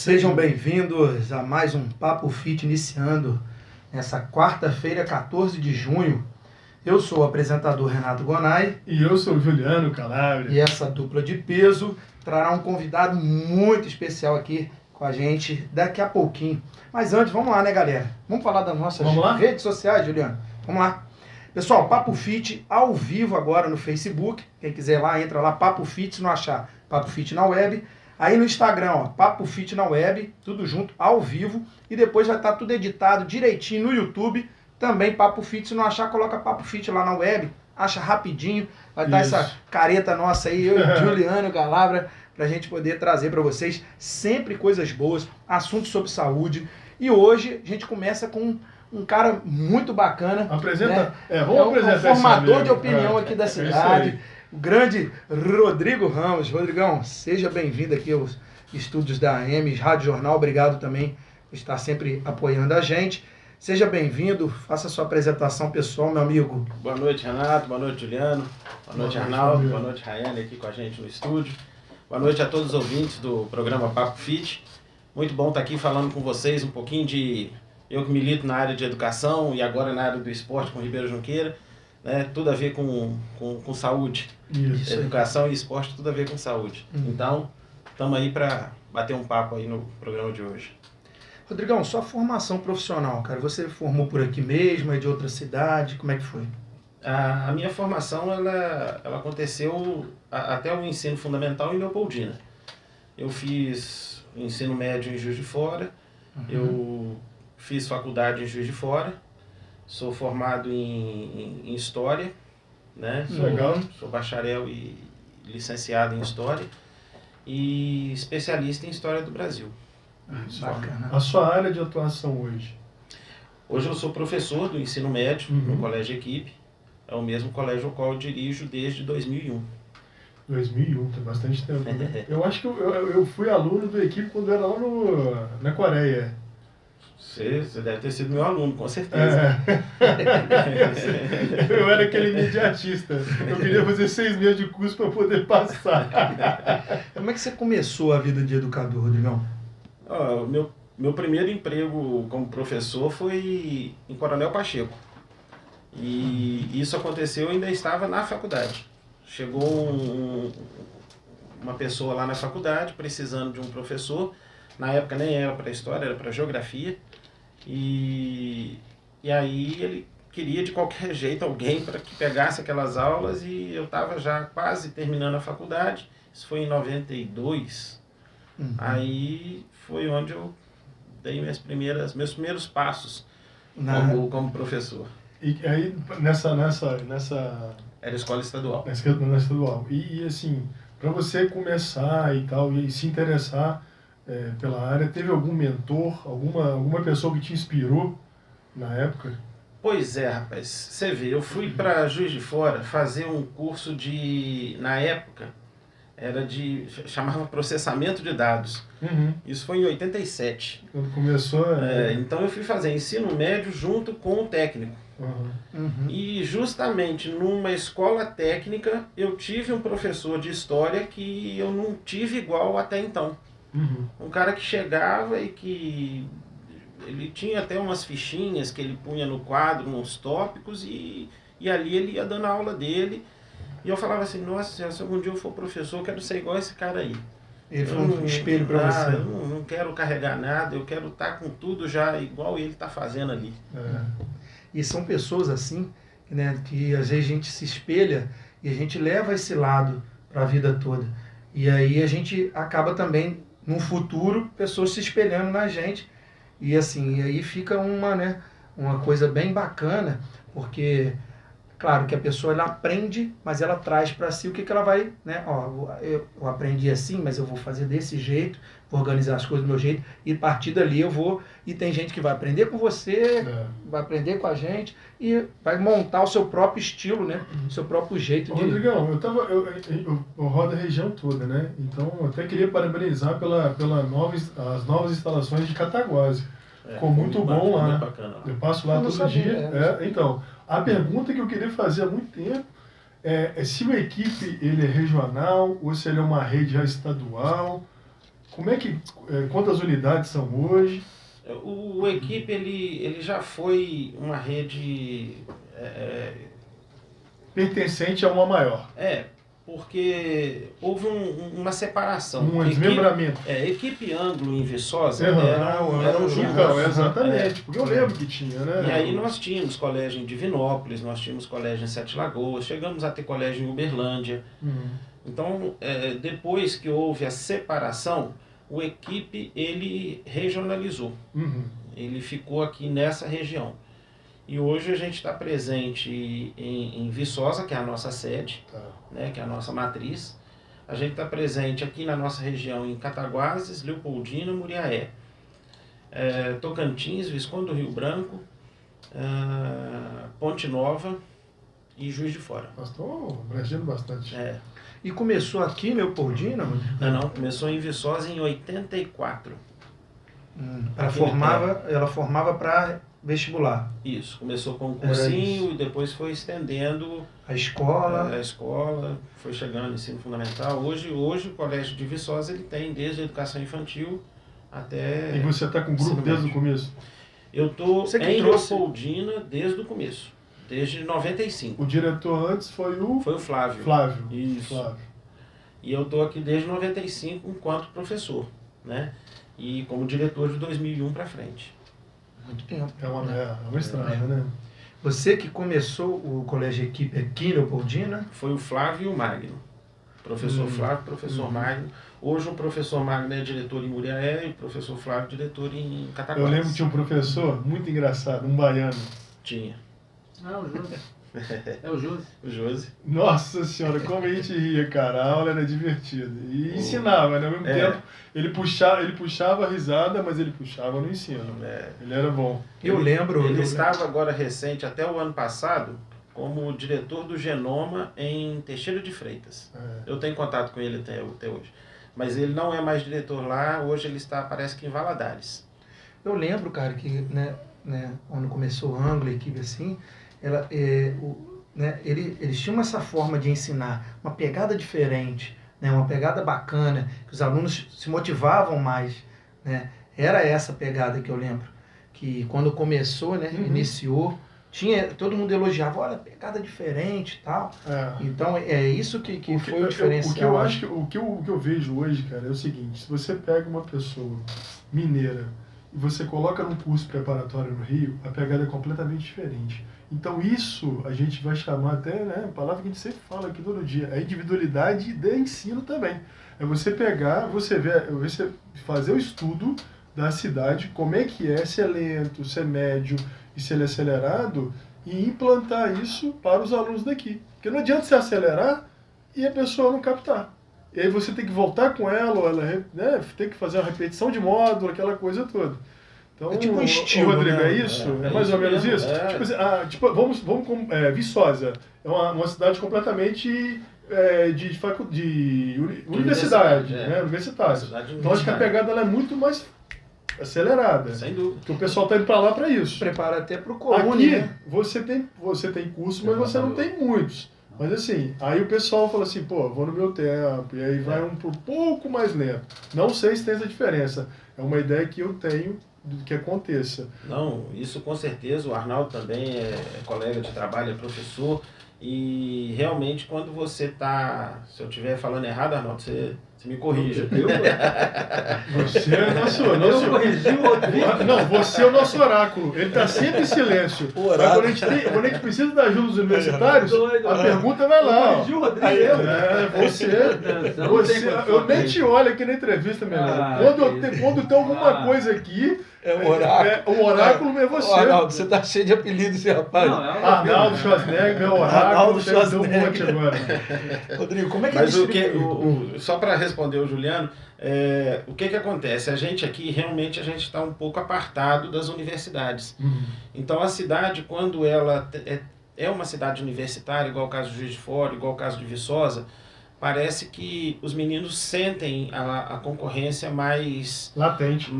Sejam bem-vindos a mais um Papo Fit iniciando nessa quarta-feira, 14 de junho. Eu sou o apresentador Renato Gonai. E eu sou o Juliano Calabria. E essa dupla de peso trará um convidado muito especial aqui com a gente daqui a pouquinho. Mas antes, vamos lá, né, galera? Vamos falar das nossas redes sociais, Juliano? Vamos lá. Pessoal, Papo Fit ao vivo agora no Facebook. Quem quiser ir lá, entra lá, Papo Fit, se não achar, Papo Fit na web. Aí no Instagram, ó, Papo Fit na web, tudo junto, ao vivo. E depois vai estar tudo editado direitinho no YouTube. Também Papo Fit, se não achar, coloca Papo Fit lá na web. Acha rapidinho. Vai estar essa careta nossa aí, eu e Juliano Calabria, pra gente poder trazer para vocês sempre coisas boas, assuntos sobre saúde. E hoje a gente começa com um cara muito bacana. Apresenta, né? Vamos apresentar um formador de opinião aqui da cidade. O grande Rodrigo Ramos. Rodrigão, seja bem-vindo aqui aos estúdios da AM, Rádio Jornal. Obrigado também por estar sempre apoiando a gente. Seja bem-vindo, faça a sua apresentação pessoal, meu amigo. Boa noite, Renato. Boa noite, Juliano. Boa noite, Arnaldo. Boa noite, Rayane, aqui com a gente no estúdio. Boa noite a todos os ouvintes do programa Papo Fit. Muito bom estar aqui falando com vocês um pouquinho de... Eu que milito na área de educação e agora na área do esporte com Ribeiro Junqueira. Né, tudo a ver com saúde. Isso. Educação e esporte, tudo a ver com saúde. Então, estamos aí para bater um papo aí no programa de hoje. Rodrigão, sua formação profissional, cara, você formou por aqui mesmo, é de outra cidade, como é que foi? A minha formação, ela aconteceu até o ensino fundamental em Leopoldina. Eu fiz ensino médio em Juiz de Fora, eu fiz faculdade em Juiz de Fora, sou formado em História, né? Sou bacharel e licenciado em História e especialista em História do Brasil. Bacana. A sua área de atuação hoje? Hoje eu sou professor do ensino médio no Colégio Equipe. É o mesmo colégio ao qual eu dirijo desde 2001. 2001, tem bastante tempo, né? Eu acho que eu fui aluno do Equipe quando era lá na Coreia. Você deve ter sido meu aluno, com certeza. Eu era aquele imediatista. Eu queria fazer 6 meses de curso para poder passar. Como é que você começou a vida de educador, Rodrigão? Meu primeiro emprego como professor foi em Coronel Pacheco. E isso aconteceu, eu ainda estava na faculdade. Chegou uma pessoa lá na faculdade precisando de um professor. Na época nem era para história, era para geografia. E aí ele queria de qualquer jeito alguém para que pegasse aquelas aulas e eu estava já quase terminando a faculdade. Isso foi em 92. Aí foi onde eu dei meus primeiros passos como professor. E aí nessa era escola estadual. Na estadual. E assim, para você começar e tal, e se interessar pela área, teve algum mentor, alguma pessoa que te inspirou na época? Pois é, rapaz. Você vê, eu fui para Juiz de Fora fazer um curso na época, chamava processamento de dados. Isso foi em 87. Quando começou... Então eu fui fazer ensino médio junto com o técnico. E justamente numa escola técnica eu tive um professor de história que eu não tive igual até então. Um cara que chegava e que ele tinha até umas fichinhas que ele punha no quadro, uns tópicos, e ali ele ia dando a aula dele. E eu falava assim, nossa senhora, se algum dia eu for professor, eu quero ser igual esse cara aí. Ele foi um espelho para você. Eu não quero carregar nada, eu quero estar com tudo já igual ele está fazendo ali. E são pessoas assim, né, que às vezes a gente se espelha e a gente leva esse lado para a vida toda. E aí a gente acaba também, no futuro, pessoas se espelhando na gente. E assim, e aí fica uma coisa bem bacana, porque... Claro que a pessoa ela aprende, mas ela traz para si o que ela vai, né? Eu aprendi assim, mas eu vou fazer desse jeito, vou organizar as coisas do meu jeito, e a partir dali eu vou... E tem gente que vai aprender com você, vai aprender com a gente, e vai montar o seu próprio estilo, né? O seu próprio jeito de... Rodrigão, eu rodo a região toda, né? Então eu até queria parabenizar as novas instalações de Cataguases. Ficou muito bom lá. Bacana, lá. Eu passo lá todo dia. Então, a pergunta que eu queria fazer há muito tempo é se o Equipe ele é regional ou se ele é uma rede já estadual. Como é que, quantas unidades são hoje? O Equipe, ele já foi uma rede... pertencente a uma maior. Porque houve uma separação. Um desmembramento. Equipe Anglo em Viçosa eram juntos. Exatamente, porque eu lembro que tinha, né? E aí nós tínhamos colégio em Divinópolis, nós tínhamos colégio em Sete Lagoas, chegamos a ter colégio em Uberlândia. Então, depois que houve a separação, o Equipe, ele regionalizou. Ele ficou aqui nessa região. E hoje a gente está presente em Viçosa, que é a nossa sede, né, que é a nossa matriz. A gente está presente aqui na nossa região em Cataguases, Leopoldina, Muriaé, Tocantins, Visconde do Rio Branco, Ponte Nova e Juiz de Fora. Nós estamos abrangendo bastante. E começou aqui em Leopoldina? Não, começou em Viçosa em 84. Ela formava para vestibular. Isso, começou com um cursinho e depois foi estendendo a escola. A escola, foi chegando no ensino fundamental. Hoje o Colégio de Viçosa ele tem desde a educação infantil até... E você está com o grupo desde o começo? Eu estou em Leopoldina desde o começo, desde 95. O diretor antes foi o... Foi o Flávio. Flávio. Isso. Flávio. E eu estou aqui desde 95 enquanto professor, né? E como diretor de 2001 para frente. Muito tempo. É uma estrada, né? Você que começou o Colégio Equipe aqui em Leopoldina? Foi o Flávio e o Magno. Professor Flávio, professor Magno. Hoje o professor Magno é diretor em Muriaé e o professor Flávio diretor em Cataguases. Eu lembro que tinha um professor muito engraçado, um baiano. Tinha. O Josi. É o Josi. O Josi. Nossa senhora, como a gente ria, cara. A aula era divertida. E ensinava, né? Ao mesmo tempo, ele puxava a risada, mas ele puxava no ensino. Ele era bom. Eu lembro. Ele estava agora recente, até o ano passado, como diretor do Genoma em Teixeira de Freitas. Eu tenho contato com ele até hoje. Mas ele não é mais diretor lá, hoje ele está, parece que em Valadares. Eu lembro, cara, que quando começou o Anglo, a equipe assim, eles tinham essa forma de ensinar, uma pegada diferente, né, uma pegada bacana, que os alunos se motivavam mais. Né? Era essa pegada que eu lembro, que quando começou, né, iniciou, todo mundo elogiava, olha, pegada diferente e tal. Então é isso que foi o diferencial. O que eu vejo hoje, cara, é o seguinte: se você pega uma pessoa mineira e você coloca num curso preparatório no Rio, a pegada é completamente diferente. Então isso a gente vai chamar até, né, a palavra que a gente sempre fala aqui todo dia, a individualidade de ensino também. É você pegar, você fazer o estudo da cidade, como é que é, se é lento, se é médio e se ele é acelerado, e implantar isso para os alunos daqui. Porque não adianta você acelerar e a pessoa não captar. E aí você tem que voltar com ela, ou ela tem que fazer uma repetição de módulo, aquela coisa toda. Então, é tipo um estilo, Rodrigo, né? é isso? É mais ou menos isso? Vamos com Viçosa. É uma cidade completamente de universidade, né? Universitária. Então acho que a pegada ela é muito mais acelerada. Sem dúvida. Porque o pessoal está indo para lá para isso. Prepara até para o comum, Aqui, né? você tem curso, mas você não tem muitos. Mas assim, aí o pessoal fala assim, vou no meu tempo, e aí vai um pouco mais lento. Não sei se tem essa diferença. É uma ideia que eu tenho do que aconteça. Não, isso com certeza. O Arnaldo também é colega de trabalho, é professor. E realmente quando você está... Se eu estiver falando errado, Arnaldo, você me corrija. Você é nosso não, você é o nosso oráculo. Ele está sempre em silêncio. Quando a gente precisa da ajuda dos universitários, a pergunta vai lá. Eu nem te olho aqui na entrevista, meu amigo. Quando tem alguma coisa aqui, o oráculo é você. Arnaldo, você tá cheio de apelidos, rapaz. Arnaldo Schwarzenegger, meu oráculo. Arnaldo Schwarzenegger. Um monte agora. Rodrigo, como é que Mas só para responder o Juliano, o que acontece? A gente aqui, realmente, a gente está um pouco apartado das universidades. Então, a cidade, quando ela é uma cidade universitária, igual o caso de Juiz de Fora, igual o caso de Viçosa, parece que os meninos sentem a concorrência mais latente,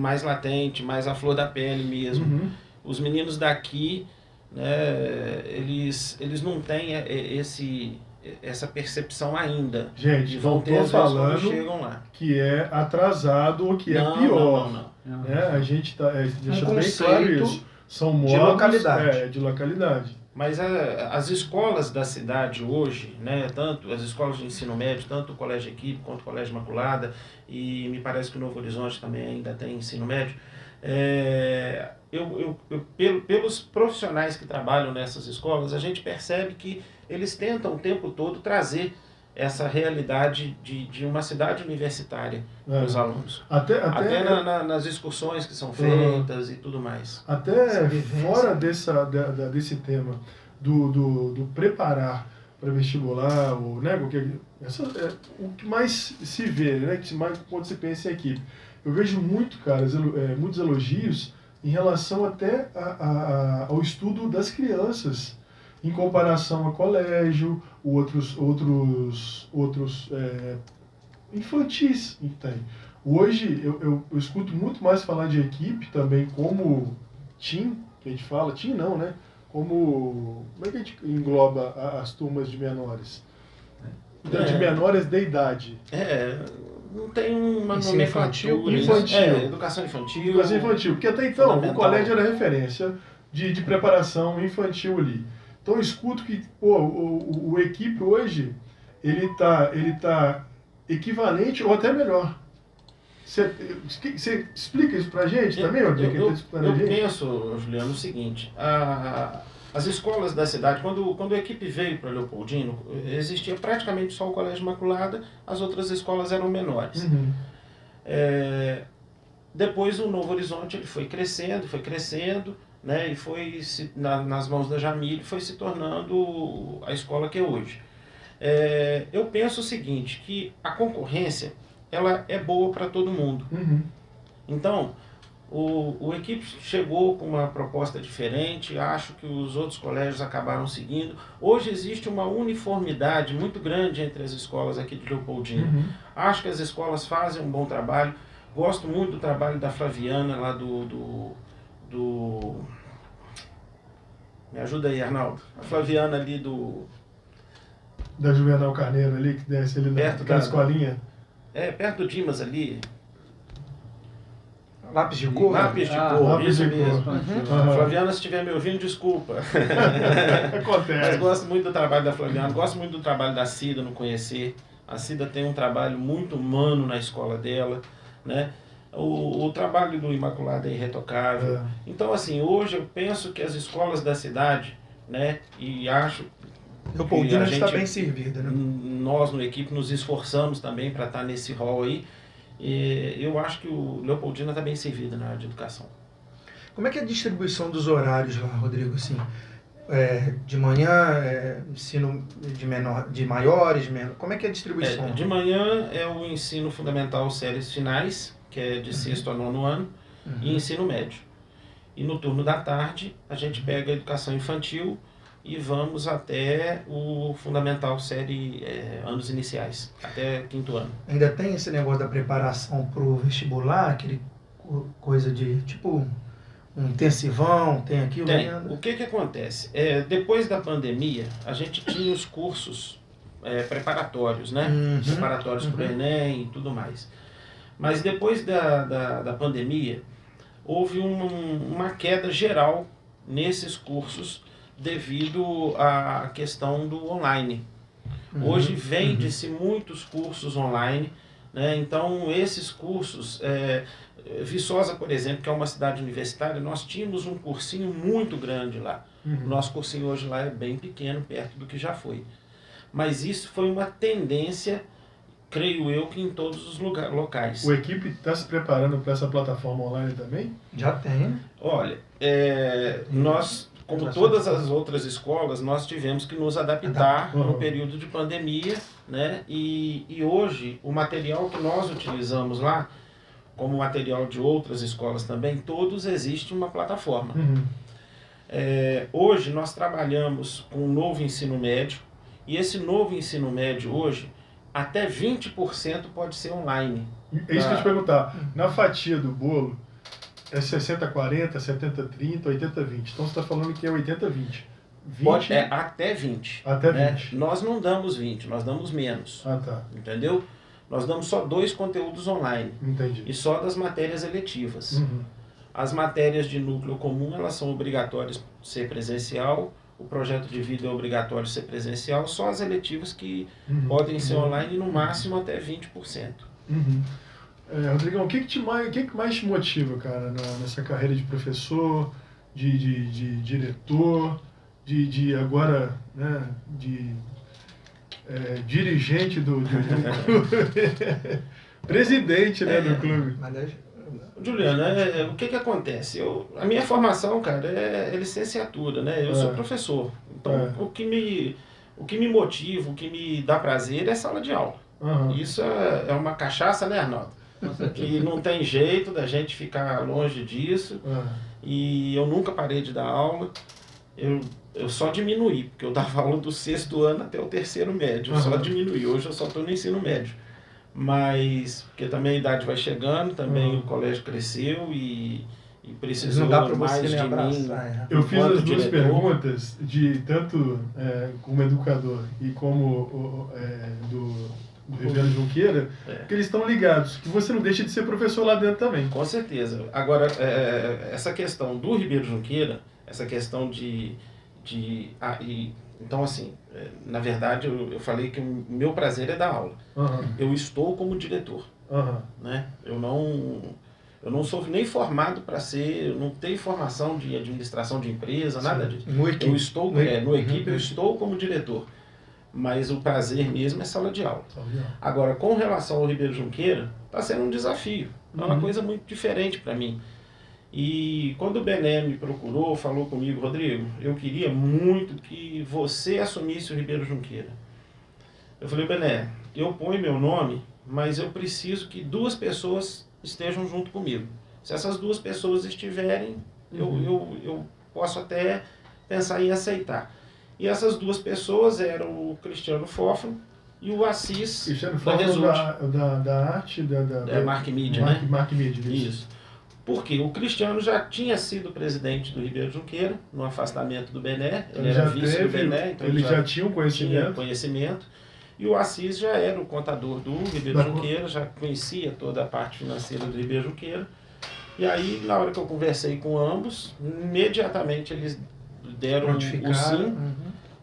mais à flor da pele mesmo. Os meninos daqui, né, eles não têm essa percepção ainda. Gente, vão não ter estou falando chegam lá. que é atrasado ou que é pior. Não. Né? A gente está deixando bem conceito claro isso. São modos de localidade. Mas as escolas da cidade hoje, né, tanto as escolas de ensino médio, tanto o Colégio Equipe quanto o Colégio Imaculada, e me parece que o Novo Horizonte também ainda tem ensino médio, pelos profissionais que trabalham nessas escolas, a gente percebe que eles tentam o tempo todo trazer essa realidade de uma cidade universitária para os alunos. Até nas excursões que são feitas e tudo mais. Até fora desse tema do preparar para vestibular, ou, né, o que mais se vê, né, que mais quando se pensa em equipe. Eu vejo muitos elogios em relação até ao estudo das crianças, em comparação a colégio, outros infantis. Então, hoje eu escuto muito mais falar de equipe também como team, que a gente fala, team não, né? Como é que a gente engloba as turmas de menores? De menores de idade. Não tem uma nomenclatura. Educação infantil. Educação infantil, porque até então o colégio era referência de preparação infantil ali. Então eu escuto que o equipe hoje ele tá equivalente ou até melhor. Você explica isso pra gente também, Rodrigo? Eu penso, Juliano, o seguinte, as escolas da cidade, quando a equipe veio para Leopoldino, existia praticamente só o Colégio Imaculada, as outras escolas eram menores. Uhum. Depois o Novo Horizonte ele foi crescendo, né, e foi nas mãos da Jamile, foi se tornando a escola que é hoje. Eu penso o seguinte, que a concorrência ela é boa para todo mundo. Uhum. Então, o equipe chegou com uma proposta diferente, acho que os outros colégios acabaram seguindo. Hoje existe uma uniformidade muito grande entre as escolas aqui de Leopoldino. Uhum. Acho que as escolas fazem um bom trabalho. Gosto muito do trabalho da Flaviana, lá me ajuda aí, Arnaldo. A Flaviana ali da Juvenal Carneiro ali, que desce ali perto da escolinha. Perto do Dimas ali. Lápis de cor? Lápis de cor, isso mesmo. Uhum. Flaviana, se estiver me ouvindo, desculpa. Acontece. Mas gosto muito do trabalho da Flaviana, gosto muito do trabalho da Cida no Conhecer. A Cida tem um trabalho muito humano na escola dela, né? O trabalho do Imaculado é irretocável. Então, assim, hoje eu penso que as escolas da cidade, né, e acho Leopoldina está bem servida, né? Nós, no equipe, nos esforçamos também para estar nesse rol aí. E eu acho que o Leopoldina está bem servido na área de educação. Como é que é a distribuição dos horários lá, Rodrigo? Assim, de manhã, ensino de maiores, menores? Como é que é a distribuição? De manhã é o ensino fundamental séries finais, que é de sexto a nono ano, e ensino médio. E no turno da tarde, a gente pega a educação infantil e vamos até o fundamental série anos iniciais, até quinto ano. Ainda tem esse negócio da preparação para o vestibular, aquele coisa de, tipo, um intensivão, tem aquilo? Tem. O que acontece? Depois da pandemia, a gente tinha os cursos preparatórios, né? Preparatórios para o Enem e tudo mais. Mas depois da pandemia, houve uma queda geral nesses cursos devido à questão do online. Hoje vende-se muitos cursos online, né? Então esses cursos, Viçosa, por exemplo, que é uma cidade universitária, nós tínhamos um cursinho muito grande lá. O nosso cursinho hoje lá é bem pequeno, perto do que já foi. Mas isso foi uma tendência, creio eu, que em todos os locais. O equipe está se preparando para essa plataforma online também? Já tem. Olha, nós, como todas as outras escolas, nós tivemos que nos adaptar no período de pandemia, né? E hoje, o material que nós utilizamos lá, como material de outras escolas também, todos existe uma plataforma. Hoje nós trabalhamos com um novo ensino médio, e esse novo ensino médio hoje, até 20% pode ser online. É isso que eu ia te perguntar. Na fatia do bolo, é 60-40, 70-30, 80-20. Então você está falando que é 80-20. 20? Pode, até 20. Até né? 20. Nós não damos 20, nós damos menos. Ah, tá. Entendeu? Nós damos só 2 conteúdos online. Entendi. E só das matérias eletivas. Uhum. As matérias de núcleo comum, elas são obrigatórias ser presencial. O projeto de vida é obrigatório ser presencial. Só as eletivas que podem ser online, no máximo até 20%. Uhum. Rodrigão, o que mais te motiva, cara, nessa carreira de professor, de diretor, de agora, né, de dirigente do clube, presidente, né, do clube? Juliano, o que acontece? A minha formação, cara, é licenciatura, né? Eu sou professor. Então, o que me motiva, o que me dá prazer é sala de aula. Uhum. Isso é uma cachaça, né, Arnaldo? Que não tem jeito da gente ficar longe disso. E eu nunca parei de dar aula. Eu só diminuí, porque eu dava aula do 6º ano até o 3º médio. Eu só diminuí. Hoje eu só estou no ensino médio. Mas, porque também a idade vai chegando, também o colégio cresceu e precisou mais de mim. Eu fiz as duas perguntas, tanto como educador e como do Ribeiro Junqueira, porque eles estão ligados, que você não deixa de ser professor lá dentro também. Com certeza. Agora, essa questão do Ribeiro Junqueira, essa questão então, assim, na verdade, eu falei que o meu prazer é dar aula. Eu estou como diretor. Né? Eu não sou nem formado para ser, eu não tenho formação de administração de empresa, nada disso. Eu estou no equipe, eu estou como diretor. Mas o prazer mesmo é sala de aula. Agora, com relação ao Ribeiro Junqueira, está sendo um desafio. É uma coisa muito diferente para mim. E quando o Bené me procurou, falou comigo, Rodrigo, eu queria muito que você assumisse o Ribeiro Junqueira. Eu falei, Bené, eu ponho meu nome, mas eu preciso que 2 pessoas estejam junto comigo. Se essas 2 pessoas estiverem, eu posso até pensar em aceitar. E essas 2 pessoas eram o Cristiano Fófano e o Assis da Result. Da arte, da Mark Media, né? Mark Media, isso. Porque o Cristiano já tinha sido presidente do Ribeiro Junqueira, no afastamento do Bené, ele era vice do Bené, então ele já tinha um conhecimento. E o Assis já era o contador do Ribeiro Junqueira, já conhecia toda a parte financeira do Ribeiro Junqueira. E aí, na hora que eu conversei com ambos, imediatamente eles deram o sim.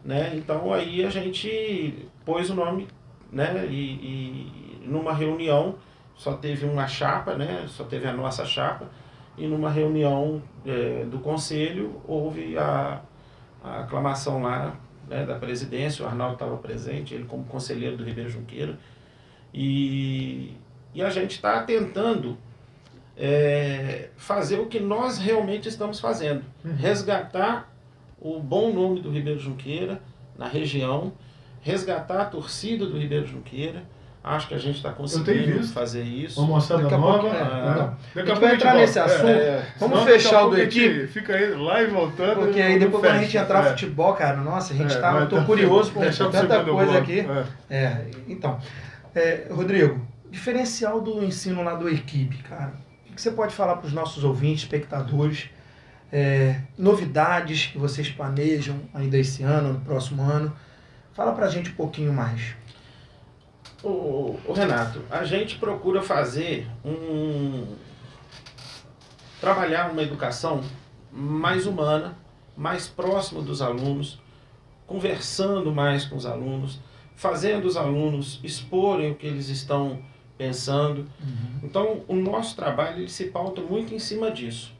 Né? Então aí a gente pôs o nome, né? E numa reunião só teve uma chapa, né? Só teve a nossa chapa, e numa reunião do conselho houve a aclamação lá, né, da presidência. O Arnaldo estava presente, ele como conselheiro do Ribeiro Junqueira, e a gente está tentando fazer o que nós realmente estamos fazendo, resgatar o bom nome do Ribeiro Junqueira na região, resgatar a torcida do Ribeiro Junqueira. Acho que a gente está conseguindo fazer isso. Uma moçada nova. Daqui a pouco vai entrar nesse assunto. Vamos fechar o do equipe. Fica aí lá e voltando. Porque aí depois quando a gente entrar no futebol, cara, nossa, a gente eu tô curioso com tanta coisa aqui. Então, Rodrigo, diferencial do ensino lá do equipe, cara. O que você pode falar para os nossos ouvintes, espectadores? Novidades que vocês planejam ainda esse ano, no próximo ano? Fala pra gente um pouquinho mais. Ô Renato, a gente procura trabalhar uma educação mais humana, mais próxima dos alunos, conversando mais com os alunos, fazendo os alunos exporem o que eles estão pensando. Então, o nosso trabalho ele se pauta muito em cima disso,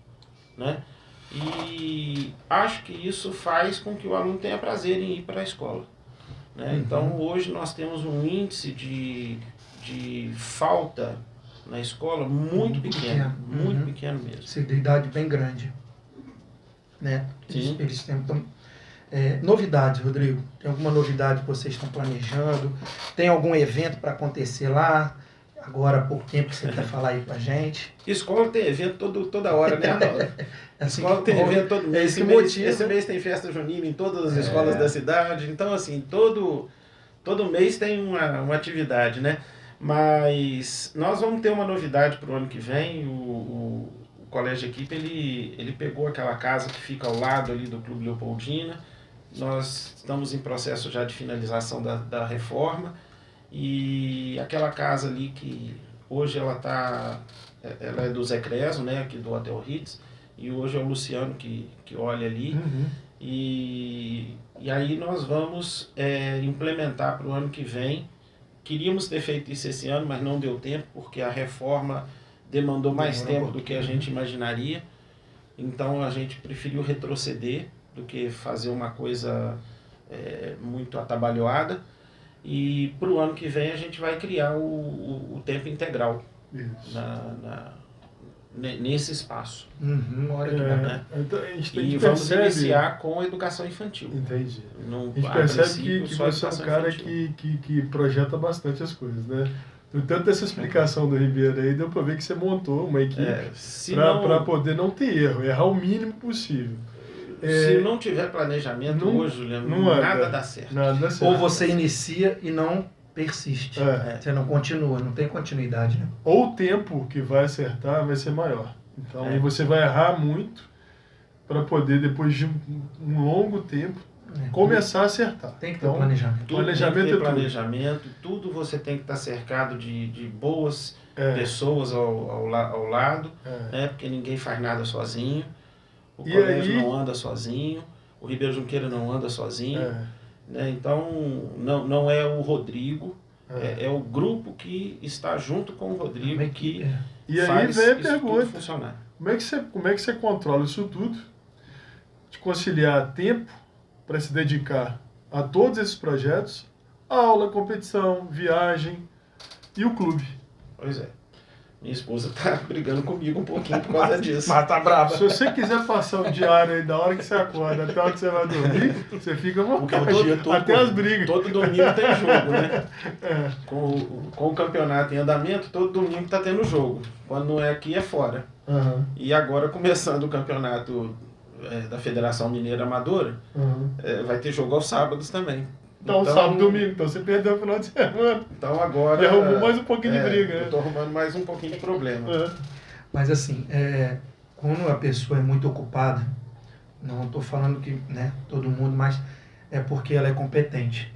né? E acho que isso faz com que o aluno tenha prazer em ir para a escola. Né? Então, hoje nós temos um índice de falta na escola muito pequeno, muito pequeno mesmo. Seriedade bem grande. Né? Sim. Eles tentam... novidades, Rodrigo? Tem alguma novidade que vocês estão planejando? Tem algum evento para acontecer lá? Agora, há pouco tempo, que você quer falar aí pra gente? Escola tem evento toda hora, né, Arnaldo? Assim, escola tem evento todo mês. Esse mês tem festa junina em todas as escolas da cidade. Então, assim, todo mês tem uma atividade, né? Mas nós vamos ter uma novidade para o ano que vem. O Colégio Equipe, ele pegou aquela casa que fica ao lado ali do Clube Leopoldina, nós estamos em processo já de finalização da reforma, e aquela casa ali que hoje ela é do Zé Creso, né, aqui do Hotel Ritz, e hoje é o Luciano que olha ali. E aí nós vamos implementar para o ano que vem. Queríamos ter feito isso esse ano, mas não deu tempo, porque a reforma demandou mais tempo do que a gente imaginaria. Então a gente preferiu retroceder do que fazer uma coisa muito atabalhoada. E para o ano que vem a gente vai criar o tempo integral nesse espaço. Olha que bacana. Então, a gente E vamos iniciar com a educação infantil. Entendi. Não, a gente percebe que você é um cara que projeta bastante as coisas, né? No tanto dessa explicação do Ribeiro aí, deu para ver que você montou uma equipe para poder não ter erro, errar o mínimo possível. Se não tiver planejamento hoje, Juliano, nada dá certo. Nada dá certo. Ou você inicia e não persiste. Você não continua, não tem continuidade, né? Ou o tempo que vai acertar vai ser maior. Então aí você vai errar muito para poder, depois de um longo tempo, começar a acertar. Tem que ter planejamento. Tudo você tem que estar cercado de boas pessoas ao lado, né? Porque ninguém faz nada sozinho. O colégio não anda sozinho, o Ribeiro Junqueira não anda sozinho. Né? Então, não é o Rodrigo, é o grupo que está junto com o Rodrigo que faz vem a isso pergunta, tudo funcionar. Como é que você controla isso tudo, de conciliar tempo para se dedicar a todos esses projetos, aula, competição, viagem e o clube? Pois é. Minha esposa tá brigando comigo um pouquinho por causa disso. Mas tá brava. Se você quiser passar o diário aí da hora que você acorda até a hora que você vai dormir, você fica à vontade. Até as brigas. Todo domingo tem jogo, né? Com o campeonato em andamento, todo domingo tá tendo jogo. Quando não é aqui, é fora. E agora, começando o campeonato da Federação Mineira Amadora, vai ter jogo aos sábados também. Então, sábado e domingo, então você perdeu o final de semana. Então agora... E arrumou mais um pouquinho de briga, né? Eu tô arrumando mais um pouquinho de problema. Mas assim, quando a pessoa é muito ocupada, não estou falando que todo mundo, mas é porque ela é competente.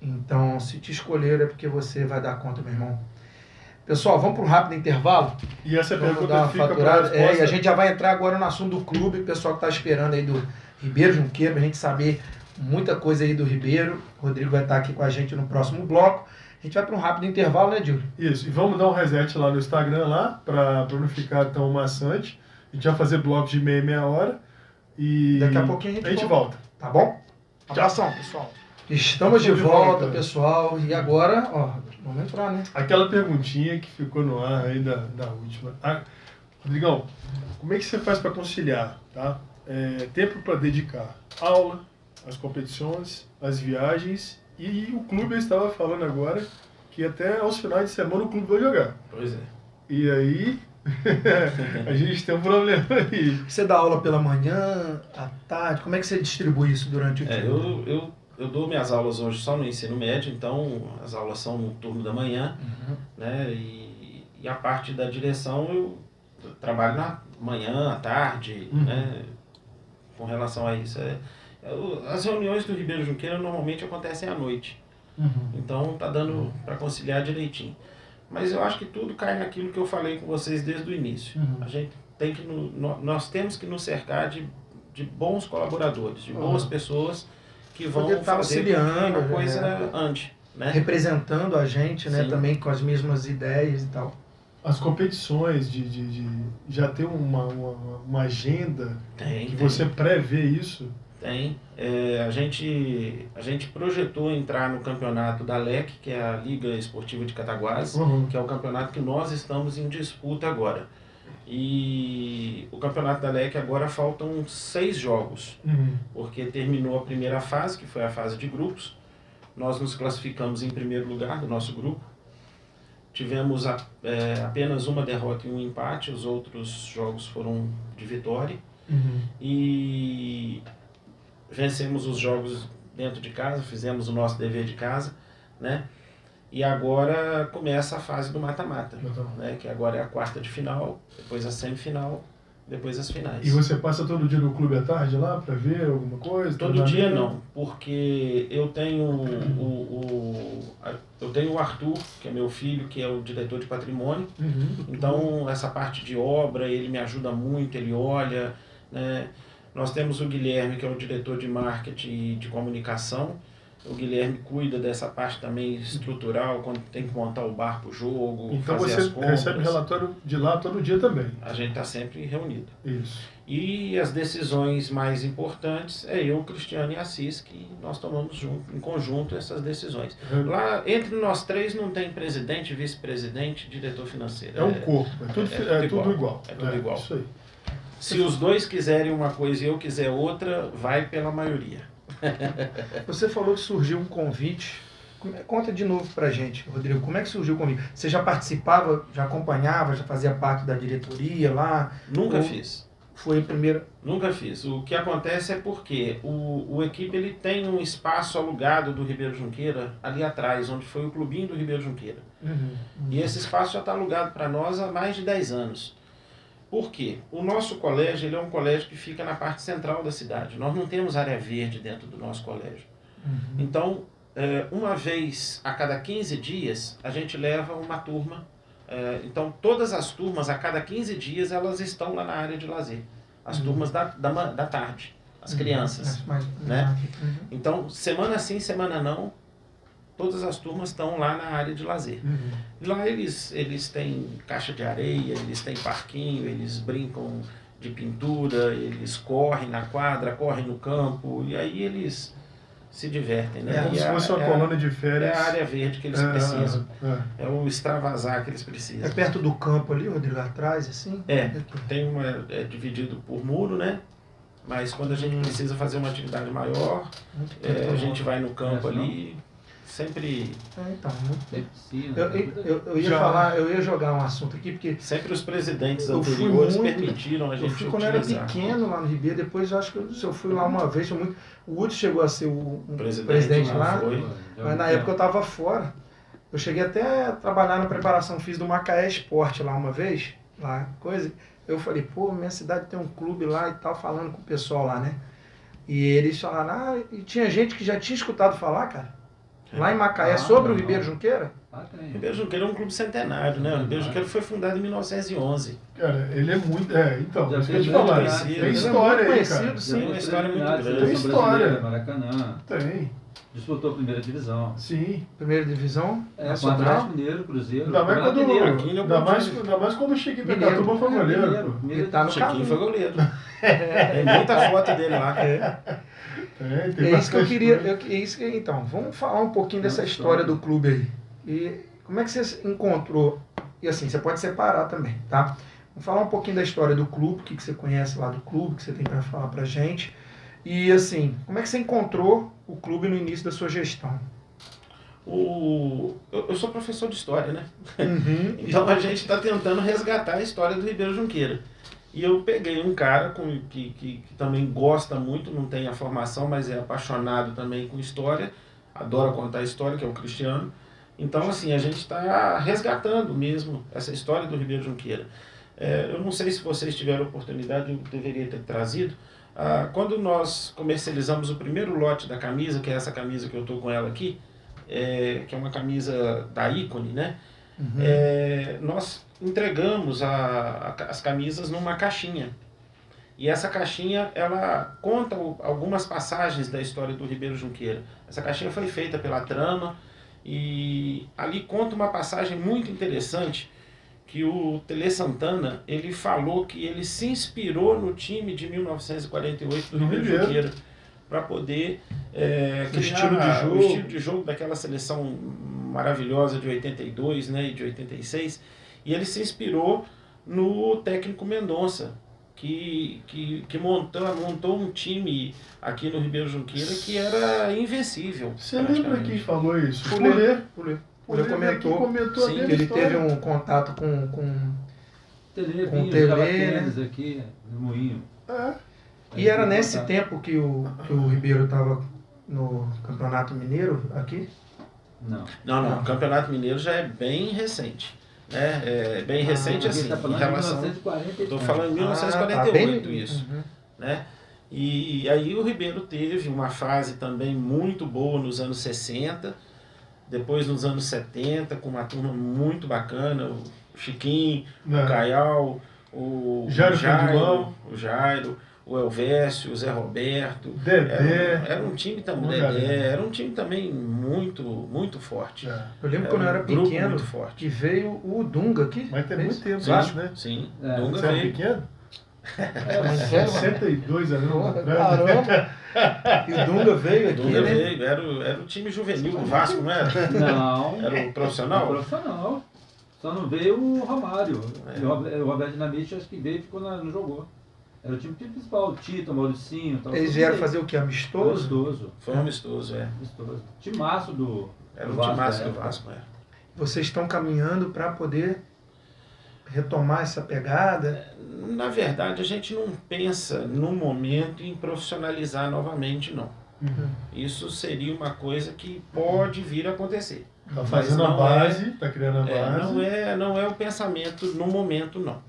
Então, se te escolher é porque você vai dar conta, meu irmão. Pessoal, vamos para um rápido intervalo? E essa vamos pergunta fica para e a gente já vai entrar agora no assunto do clube, o pessoal que está esperando aí do Ribeiro Junqueira, para a gente saber muita coisa aí do Ribeiro. O Rodrigo vai estar aqui com a gente no próximo bloco. A gente vai para um rápido intervalo, né, Júlio? Isso, e vamos dar um reset lá no Instagram, lá, para não ficar tão maçante. A gente vai fazer blocos de meia hora. E daqui a pouquinho a gente volta. Tá bom? Abração, pessoal. Estamos de volta, pessoal. E agora, vamos entrar, né? Aquela perguntinha que ficou no ar aí da última. Rodrigão, como é que você faz para conciliar, tá? Tempo para dedicar aula, as competições, as viagens e o clube. Eu estava falando agora que até aos finais de semana o clube vai jogar. Pois é. E aí a gente tem um problema aí. Você dá aula pela manhã, à tarde? Como é que você distribui isso durante o dia? Eu dou minhas aulas hoje só no ensino médio, então as aulas são no turno da manhã, né? E a parte da direção eu trabalho na manhã, à tarde, né? Com relação a isso. As reuniões do Ribeiro Junqueira normalmente acontecem à noite. Então tá dando para conciliar direitinho. Mas eu acho que tudo cai naquilo que eu falei com vocês desde o início. A gente tem que nós temos que nos cercar de bons colaboradores, de boas pessoas que vão fazer a coisa ande, né? Representando a gente, né? Também com as mesmas ideias e tal. As competições de já ter uma agenda que você prevê isso? Tem. A gente projetou entrar no campeonato da LEC, que é a Liga Esportiva de Cataguases, que é o campeonato que nós estamos em disputa agora. E o campeonato da LEC agora faltam 6 jogos, porque terminou a primeira fase, que foi a fase de grupos. Nós nos classificamos em primeiro lugar do nosso grupo. Tivemos apenas uma derrota e um empate, os outros jogos foram de vitória. E vencemos os jogos dentro de casa, fizemos o nosso dever de casa, né? E agora começa a fase do mata-mata, né? Que agora é a quarta de final, depois a semifinal depois as finais. E você passa todo dia no clube à tarde lá para ver alguma coisa? Todo dia não, porque eu tenho o Arthur, que é meu filho, que é o diretor de patrimônio. Então essa parte de obra, ele me ajuda muito, ele olha, né? Nós temos o Guilherme, que é o diretor de marketing e de comunicação. O Guilherme cuida dessa parte também estrutural, quando tem que montar o bar para o jogo, então fazer as compras. Então você recebe relatório de lá todo dia também? A gente está sempre reunido. Isso. E as decisões mais importantes é eu, Cristiano e Assis, que nós tomamos em conjunto essas decisões. Lá, entre nós três, não tem presidente, vice-presidente, diretor financeiro. É um corpo, é tudo igual. É tudo igual. Isso aí. Se os dois quiserem uma coisa e eu quiser outra, vai pela maioria. Você falou que surgiu um convite. Conta de novo pra gente, Rodrigo. Como é que surgiu o convite? Você já participava, já acompanhava, já fazia parte da diretoria lá? Nunca fiz. Foi a primeira? Nunca fiz. O que acontece é porque o equipe ele tem um espaço alugado do Ribeiro Junqueira ali atrás, onde foi o clubinho do Ribeiro Junqueira. E esse espaço já está alugado para nós há mais de 10 anos. Por quê? O nosso colégio ele é um colégio que fica na parte central da cidade. Nós não temos área verde dentro do nosso colégio. Então, uma vez a cada 15 dias, a gente leva uma turma. Então, todas as turmas, a cada 15 dias, elas estão lá na área de lazer. As turmas da tarde, as crianças. Né? Então, semana sim, semana não, todas as turmas estão lá na área de lazer. Lá eles têm caixa de areia, eles têm parquinho, eles brincam de pintura, eles correm na quadra, correm no campo, e aí eles se divertem. Né? Como se fosse uma colônia de férias. É a área verde que eles precisam. É o extravasar que eles precisam. É perto do campo ali, Rodrigo, atrás, assim? Tem é dividido por muro, né? Mas quando a gente precisa fazer uma atividade maior, a gente vai no campo ali. Sempre. Então, eu ia jogar um assunto aqui, porque. Sempre os presidentes anteriores permitiram a gente. Eu fui quando era pequeno lá no Ribeiro, depois eu acho que eu fui lá uma vez, o Hudson chegou a ser o presidente lá, mas na época eu estava fora. Eu cheguei até a trabalhar na preparação física do Macaé Esporte lá uma vez, lá, coisa. Eu falei, pô, minha cidade tem um clube lá e tal, falando com o pessoal lá, né? E eles falaram, e tinha gente que já tinha escutado falar, cara. Lá em Macaé, sobre o Ribeiro Junqueira? Ribeiro Junqueira é um clube centenário, né? O Ribeiro Junqueira foi fundado em 1911. Cara, ele é muito... então, já isso que eu te falar. Tem história aí, cara. Sim, tem uma história muito grande. Tem história. Maracanã. Tem. Disputou a primeira divisão. Sim. Primeira divisão? Com Atlético Mineiro, Cruzeiro. Ainda mais quando eu cheguei pra cá, foi goleiro. Ele tá no Chiquinho foi goleiro. Tem muita foto dele lá. É isso que eu queria. Então, vamos falar um pouquinho dessa história do clube aí. E como é que você encontrou? E assim, você pode separar também, tá? Vamos falar um pouquinho da história do clube, o que você conhece lá do clube, o que você tem para falar pra gente. E assim, como é que você encontrou o clube no início da sua gestão? Eu sou professor de história, né? Então a gente está tentando resgatar a história do Ribeiro Junqueira. E eu peguei um cara que também gosta muito, não tem a formação, mas é apaixonado também com história, adora contar história, que é o Cristiano. Então, assim, a gente está resgatando mesmo essa história do Ribeiro Junqueira. Eu não sei se vocês tiveram oportunidade, eu deveria ter trazido. Quando nós comercializamos o primeiro lote da camisa, que é essa camisa que eu estou com ela aqui, que é uma camisa da Ícone, né? Nós entregamos as camisas numa caixinha. E essa caixinha, ela conta algumas passagens da história do Ribeiro Junqueira. Essa caixinha foi feita pela Trama e ali conta uma passagem muito interessante que o Tele Santana, ele falou que ele se inspirou no time de 1948 do Ribeiro Junqueira para poder criar o estilo de jogo daquela seleção maravilhosa de 82, né, e de 86, e ele se inspirou no técnico Mendonça, que montou um time aqui no Ribeiro Junqueira que era invencível. Você lembra quem falou isso? Ele comentou sim, que ele teve um contato com o Tele, né? Aqui no Moinho. E era nesse tempo que o Ribeiro estava no Campeonato Mineiro aqui? Não. O Campeonato Mineiro já é bem recente. É bem recente assim, tá falando em relação... de 1940. Estou falando em 1948 isso. Né? E aí o Ribeiro teve uma fase também muito boa nos anos 60, depois nos anos 70, com uma turma muito bacana, o Chiquinho, o Caial, o Jairo, o Elvésio, o Zé Roberto, Dedé. Era um time também, era um time também muito forte. Eu lembro quando eu era pequeno muito forte. que veio o Dunga aqui. Mas tem muito tempo, né? Sim, Dunga Você veio. era pequeno? Mas sério, 62 anos. Caramba! E o Dunga veio aqui, Dunga né? veio, era o time juvenil do Vasco, não era? Não. Era o profissional? Era o profissional. Só não veio o Romário. O Roberto Dinamite acho que veio e ficou não jogou. Era o time principal, o Tito, o Mauricinho. Eles vieram fazer o que? Amistoso? Amistoso. Foi amistoso, Amistoso. Timaço do Era um timaço do Vasco, Vocês estão caminhando para poder retomar essa pegada? Na verdade, a gente não pensa no momento em profissionalizar novamente, não. Isso seria uma coisa que pode vir a acontecer. Está fazendo a base, está criando a base. Não é o pensamento no momento, não.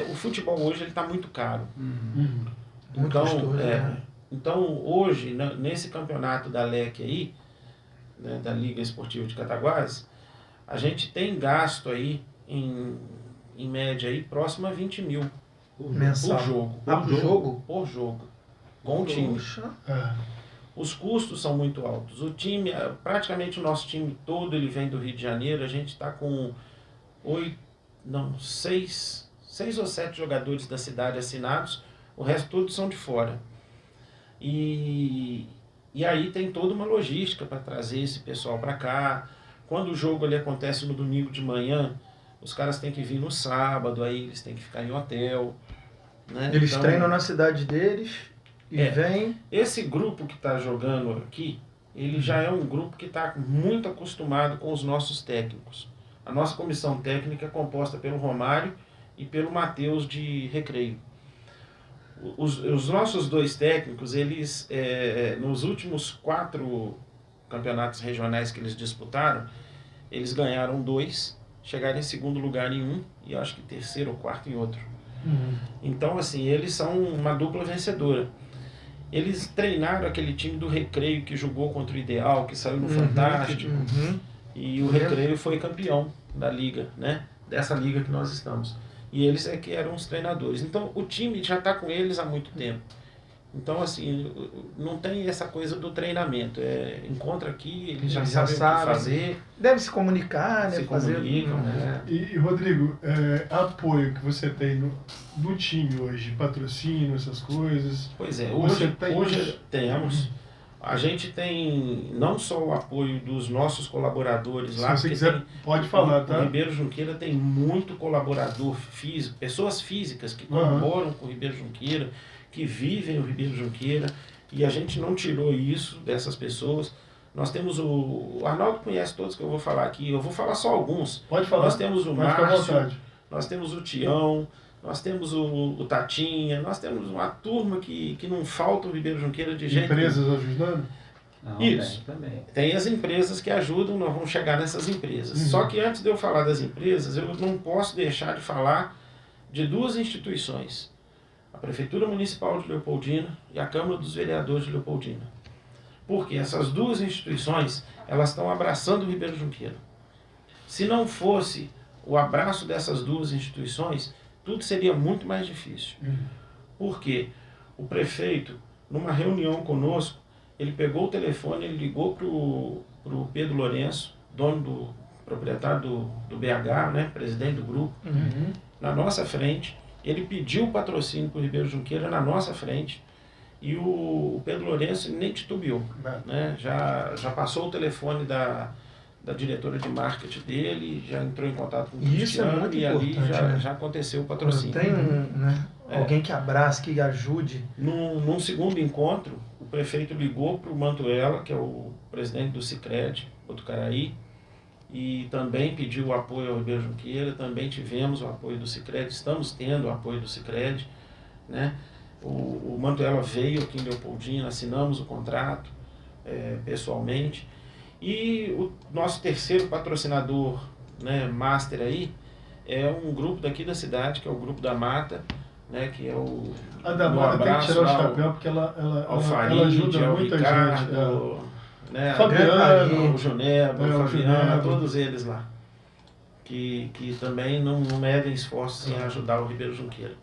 O futebol hoje está muito caro. Muito custoso, então, hoje, nesse campeonato da LEC aí, né, da Liga Esportiva de Cataguases, a gente tem gasto aí, em média, aí, próximo a 20 mil mensal. por jogo. Por jogo. Com o time. Os custos são muito altos. O time, praticamente o nosso time todo, ele vem do Rio de Janeiro. A gente está com 6 ou 7 jogadores da cidade assinados. O resto todos são de fora. E aí tem toda uma logística para trazer esse pessoal para cá. Quando o jogo ali acontece no domingo de manhã, os caras têm que vir no sábado, aí eles têm que ficar em hotel. Né? Eles treinam na cidade deles e vêm... Esse grupo que está jogando aqui, ele já é um grupo que está muito acostumado com os nossos técnicos. A nossa comissão técnica é composta pelo Romário e pelo Matheus de Recreio. Os nossos dois técnicos, eles, nos últimos 4 campeonatos regionais que eles disputaram, eles ganharam 2, chegaram em segundo lugar em um e acho que terceiro ou quarto em outro. Então, assim, eles são uma dupla vencedora. Eles treinaram aquele time do Recreio que jogou contra o Ideal, que saiu no Fantástico, e o Recreio foi campeão da liga, né? Dessa liga que nós estamos. E eles é que eram os treinadores. Então, o time já está com eles há muito tempo. Então, assim, não tem essa coisa do treinamento. Encontra aqui, eles já sabem o que fazer. Deve se comunicar, né? Se comunicam, né? E Rodrigo, apoio que você tem no time hoje, patrocínio, essas coisas? Pois é, hoje temos. A gente tem não só o apoio dos nossos colaboradores lá. Se você quiser, pode falar, tá? O Ribeiro Junqueira tem muito colaborador físico, pessoas físicas que colaboram com o Ribeiro Junqueira, que vivem o Ribeiro Junqueira, e a gente não tirou isso dessas pessoas. Nós temos o Arnaldo conhece todos que eu vou falar aqui, eu vou falar só alguns. Pode falar. Nós temos o Márcio, nós temos o Tião, nós temos o Tatinha, nós temos uma turma que não falta o Ribeiro Junqueira de jeito nenhum. Empresas ajudando? Não, Isso. Também. Tem as empresas que ajudam, nós vamos chegar nessas empresas. Só que antes de eu falar das empresas, eu não posso deixar de falar de 2 instituições. A Prefeitura Municipal de Leopoldina e a Câmara dos Vereadores de Leopoldina. Porque essas 2 instituições, elas estão abraçando o Ribeiro Junqueira. Se não fosse o abraço dessas 2 instituições, tudo seria muito mais difícil. Porque o prefeito, numa reunião conosco, ele pegou o telefone, ele ligou para o Pedro Lourenço, proprietário do BH, né, presidente do grupo, na nossa frente. Ele pediu o patrocínio para o Ribeiro Junqueira na nossa frente e o Pedro Lourenço nem titubeou. Né? Já passou o telefone da diretora de marketing dele, já entrou em contato com o Cristiano e ali já aconteceu o patrocínio. Tem alguém que abrace, que ajude. Num segundo encontro, o prefeito ligou para o Mantuela, que é o presidente do Sicredi, Botucaraí, e também pediu o apoio ao Ribeiro Junqueira. Também tivemos o apoio do Sicredi, estamos tendo o apoio do Sicredi, né? O Mantuela veio aqui em Leopoldina, assinamos o contrato pessoalmente. E o nosso terceiro patrocinador né, master aí, é um grupo daqui da cidade, que é o Grupo da Mata, né, que é o... A da Mata tem que tirar o chapéu, porque ela ajuda muita gente. Né, Fabiano, o Juneba, o Fabiano, todos eles lá. Que também não medem esforços em ajudar o Ribeiro Junqueira.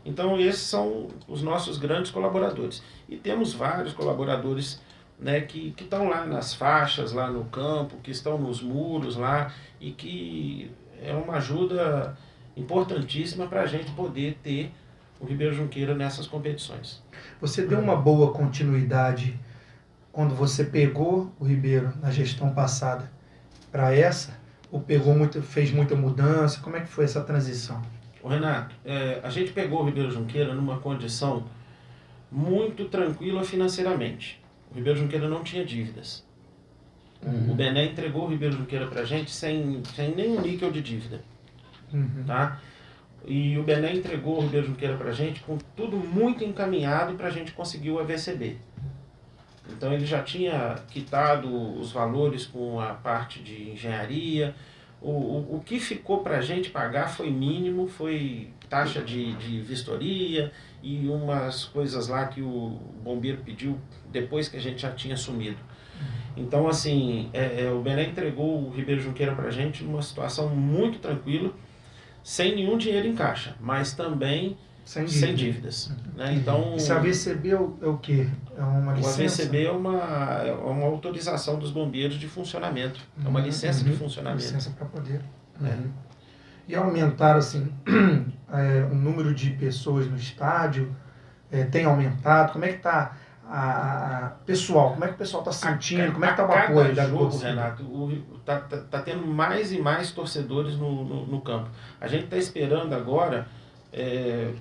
Então esses são os nossos grandes colaboradores. E temos vários colaboradores, né, que estão lá nas faixas, lá no campo, que estão nos muros lá, e que é uma ajuda importantíssima para a gente poder ter o Ribeiro Junqueira nessas competições. Você deu uma boa continuidade quando você pegou o Ribeiro na gestão passada para essa, ou fez muita mudança? Como é que foi essa transição? Ô Renato, a gente pegou o Ribeiro Junqueira numa condição muito tranquila financeiramente. O Ribeiro Junqueira não tinha dívidas. O Bené entregou o Ribeiro Junqueira para a gente sem nenhum níquel de dívida. Tá? E o Bené entregou o Ribeiro Junqueira para a gente com tudo muito encaminhado para a gente conseguir o AVCB. Então ele já tinha quitado os valores com a parte de engenharia. O que ficou para a gente pagar foi mínimo, foi taxa de vistoria e umas coisas lá que o bombeiro pediu depois que a gente já tinha assumido. Então assim, o Bené entregou o Ribeiro Junqueira para a gente numa situação muito tranquila, sem nenhum dinheiro em caixa, mas também sem dívidas. Né? Então, esse AVCB é o quê? É uma licença? O AVCB é uma autorização dos bombeiros de funcionamento. É uma licença de funcionamento. Licença para poder. E aumentaram assim, o número de pessoas no estádio? Tem aumentado? Como é que está pessoal? Como é que o pessoal está sentindo? Como é que está o apoio da torcida? Renato, tá tendo mais e mais torcedores no campo. A gente está esperando agora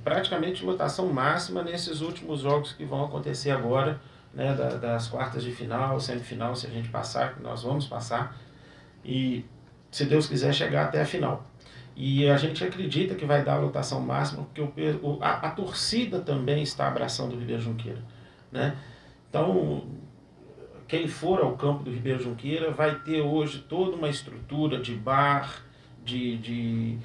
praticamente lotação máxima nesses últimos jogos que vão acontecer agora, né, das quartas de final, semifinal, se a gente passar, que nós vamos passar, e se Deus quiser chegar até a final. E a gente acredita que vai dar a lotação máxima, porque a torcida também está abraçando o Ribeiro Junqueira. Né? Então, quem for ao campo do Ribeiro Junqueira vai ter hoje toda uma estrutura de bar, de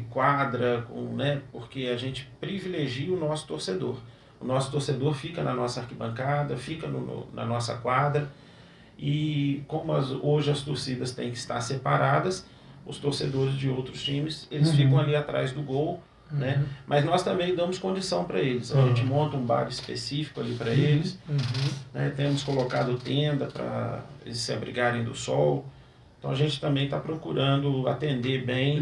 quadra, né? Porque a gente privilegia o nosso torcedor. O nosso torcedor fica na nossa arquibancada, fica na nossa quadra, e como hoje as torcidas têm que estar separadas, os torcedores de outros times, eles ficam ali atrás do gol, né? Mas nós também damos condição para eles. A gente monta um bar específico ali para eles, né? Temos colocado tenda para eles se abrigarem do sol. Então a gente também está procurando atender bem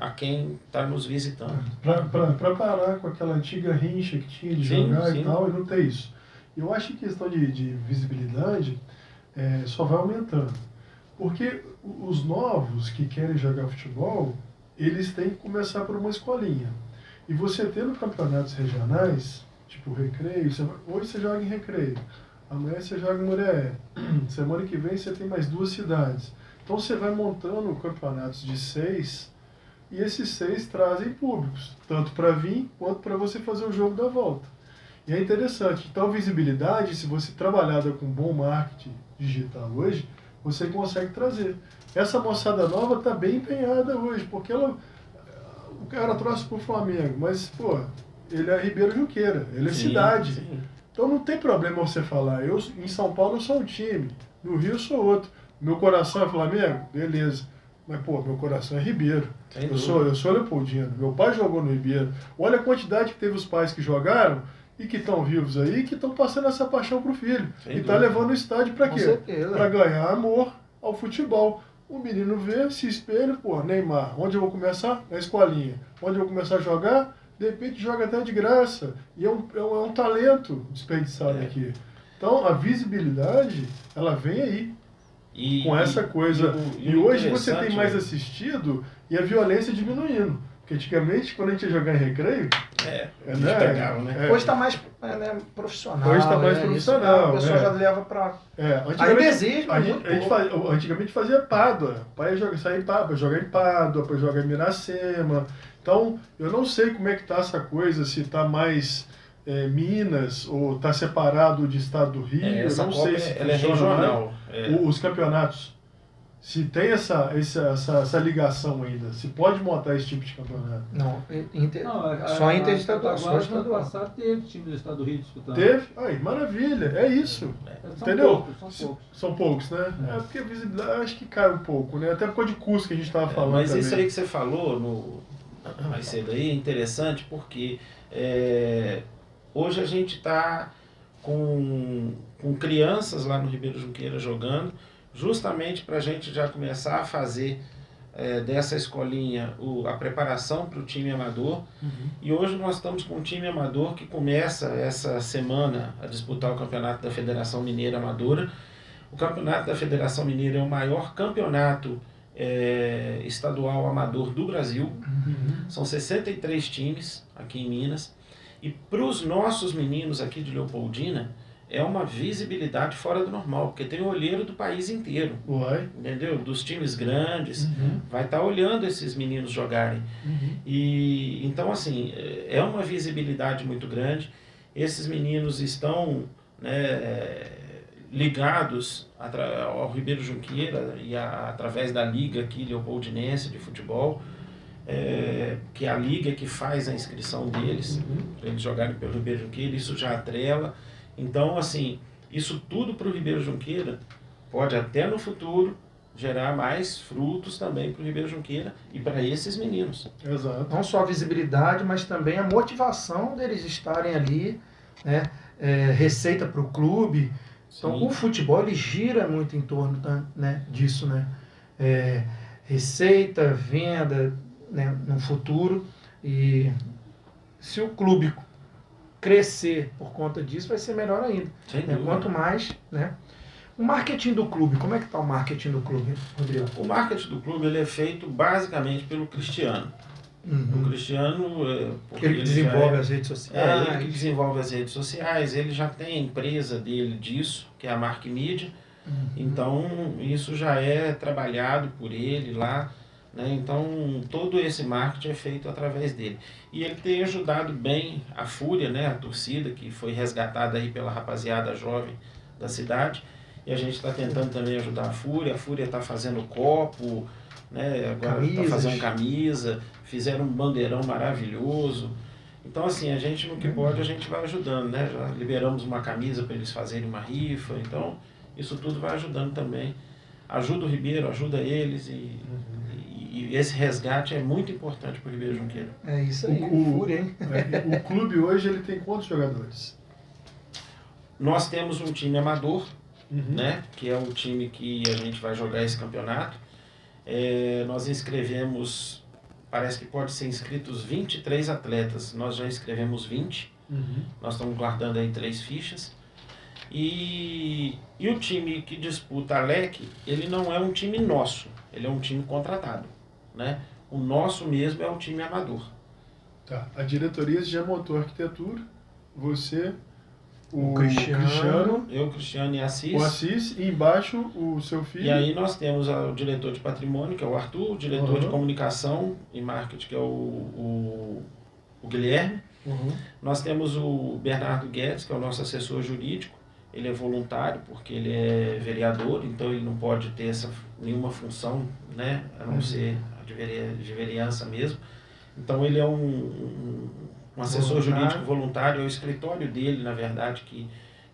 a quem está nos visitando. Para parar com aquela antiga rincha que tinha de jogar e tal, e não ter isso. Eu acho que questão de visibilidade só vai aumentando. Porque os novos que querem jogar futebol, eles têm que começar por uma escolinha. E você tendo campeonatos regionais, tipo Recreio, hoje você joga em Recreio, amanhã você joga em Murié, semana que vem você tem mais 2 cidades. Então você vai montando campeonatos de 6, e esses 6 trazem públicos, tanto para vir quanto para você fazer o jogo da volta. E é interessante, então visibilidade, se você trabalhar com bom marketing digital hoje, você consegue trazer. Essa moçada nova está bem empenhada hoje, porque o cara trouxe para o Flamengo, mas, pô, ele é Ribeiro Junqueira, ele é cidade. Sim. Então não tem problema você falar, em São Paulo eu sou um time, no Rio eu sou outro. Meu coração é Flamengo? Beleza. Mas, pô, meu coração é Ribeiro. Eu sou Leopoldino. Meu pai jogou no Ribeiro. Olha a quantidade que teve os pais que jogaram e que estão vivos aí, que estão passando essa paixão pro filho. E tá levando o estádio para quê? Para ganhar amor ao futebol. O menino vê, se espelha, pô, Neymar, onde eu vou começar? Na escolinha. Onde eu vou começar a jogar? De repente joga até de graça. E é um talento desperdiçado aqui. Então, a visibilidade, ela vem aí. Com essa coisa. E hoje você tem mais assistido e a violência diminuindo. Porque antigamente, quando a gente ia jogar em recreio... pegava, né? Hoje está mais profissional. Hoje está mais profissional. O pessoal já leva para... Antigamente fazia Pádua. O pai ia sair para jogar em Pádua, para jogar em Miracema. Então, eu não sei como é que está essa coisa, se está mais... Minas, ou está separado de estado do Rio, eu não sei se ela é regional. Os campeonatos, se tem essa ligação ainda, se pode montar esse tipo de campeonato. Não, só interestadual. Agora, no ano passado, teve time do estado do Rio disputando. Teve? Aí, maravilha, é isso. Entendeu? São poucos, né? É porque a visibilidade acho que cai um pouco, né? Até por causa de custo que a gente estava falando. Mas também. isso aí que você falou mais cedo aí é interessante porque hoje a gente está com crianças lá no Ribeiro Junqueira jogando, justamente para a gente já começar a fazer dessa escolinha a preparação para o time amador. E hoje nós estamos com um time amador que começa essa semana a disputar o campeonato da Federação Mineira Amadora. O campeonato da Federação Mineira é o maior campeonato estadual amador do Brasil. São 63 times aqui em Minas. E para os nossos meninos aqui de Leopoldina, é uma visibilidade fora do normal, porque tem olheiro do país inteiro. Entendeu? Dos times grandes, vai estar olhando esses meninos jogarem. E então, assim, é uma visibilidade muito grande. Esses meninos estão ligados ao Ribeiro Junqueira e através da liga aqui leopoldinense de futebol, que é a liga que faz a inscrição deles, para eles jogarem pelo Ribeiro Junqueira, isso já atrela. Então, assim, isso tudo para o Ribeiro Junqueira pode até no futuro gerar mais frutos também para o Ribeiro Junqueira e para esses meninos. Exato. Não só a visibilidade, mas também a motivação deles estarem ali, né? Receita para o clube. Então, o futebol ele gira muito em torno disso, né? Receita, venda, né, no futuro. E se o clube crescer por conta disso, vai ser melhor ainda. Né? Quanto mais, né? O marketing do clube, como é que está o marketing do clube, Rodrigo? O marketing do clube ele é feito basicamente pelo Cristiano. O Cristiano... Ele desenvolve as redes sociais. Ele que desenvolve as redes sociais, ele já tem a empresa dele disso, que é a Mark Media. Então, isso já é trabalhado por ele lá. Né? Então, todo esse marketing é feito através dele. E ele tem ajudado bem a Fúria, né? A torcida, que foi resgatada aí pela rapaziada jovem da cidade. E a gente está tentando também ajudar a Fúria está fazendo copo, né? Agora está fazendo camisa, fizeram um bandeirão maravilhoso. Então, assim, a gente no que pode, a gente vai ajudando, né? Já liberamos uma camisa para eles fazerem uma rifa, então isso tudo vai ajudando também. Ajuda o Ribeiro, ajuda eles e esse resgate é muito importante para o Ribeiro Junqueira. É isso aí, Fúria, hein? O clube hoje ele tem quantos jogadores? Nós temos um time amador, né? Que é o time que a gente vai jogar esse campeonato. Nós inscrevemos, parece que pode ser inscritos 23 atletas. Nós já inscrevemos 20. Nós estamos guardando aí 3 fichas. E o time que disputa a LEC, ele não é um time nosso, ele é um time contratado, né? O nosso mesmo é um time amador. Tá. A diretoria já montou a arquitetura, você, o Cristiano, eu, Cristiano e Assis. O Assis, e embaixo o seu filho. E aí nós temos o diretor de patrimônio, que é o Arthur, o diretor de comunicação e marketing, que é o Guilherme. Nós temos o Bernardo Guedes, que é o nosso assessor jurídico. Ele é voluntário porque ele é vereador, então ele não pode ter nenhuma função, né, a não ser a de vereança mesmo. Então ele é um assessor jurídico voluntário, é o escritório dele, na verdade,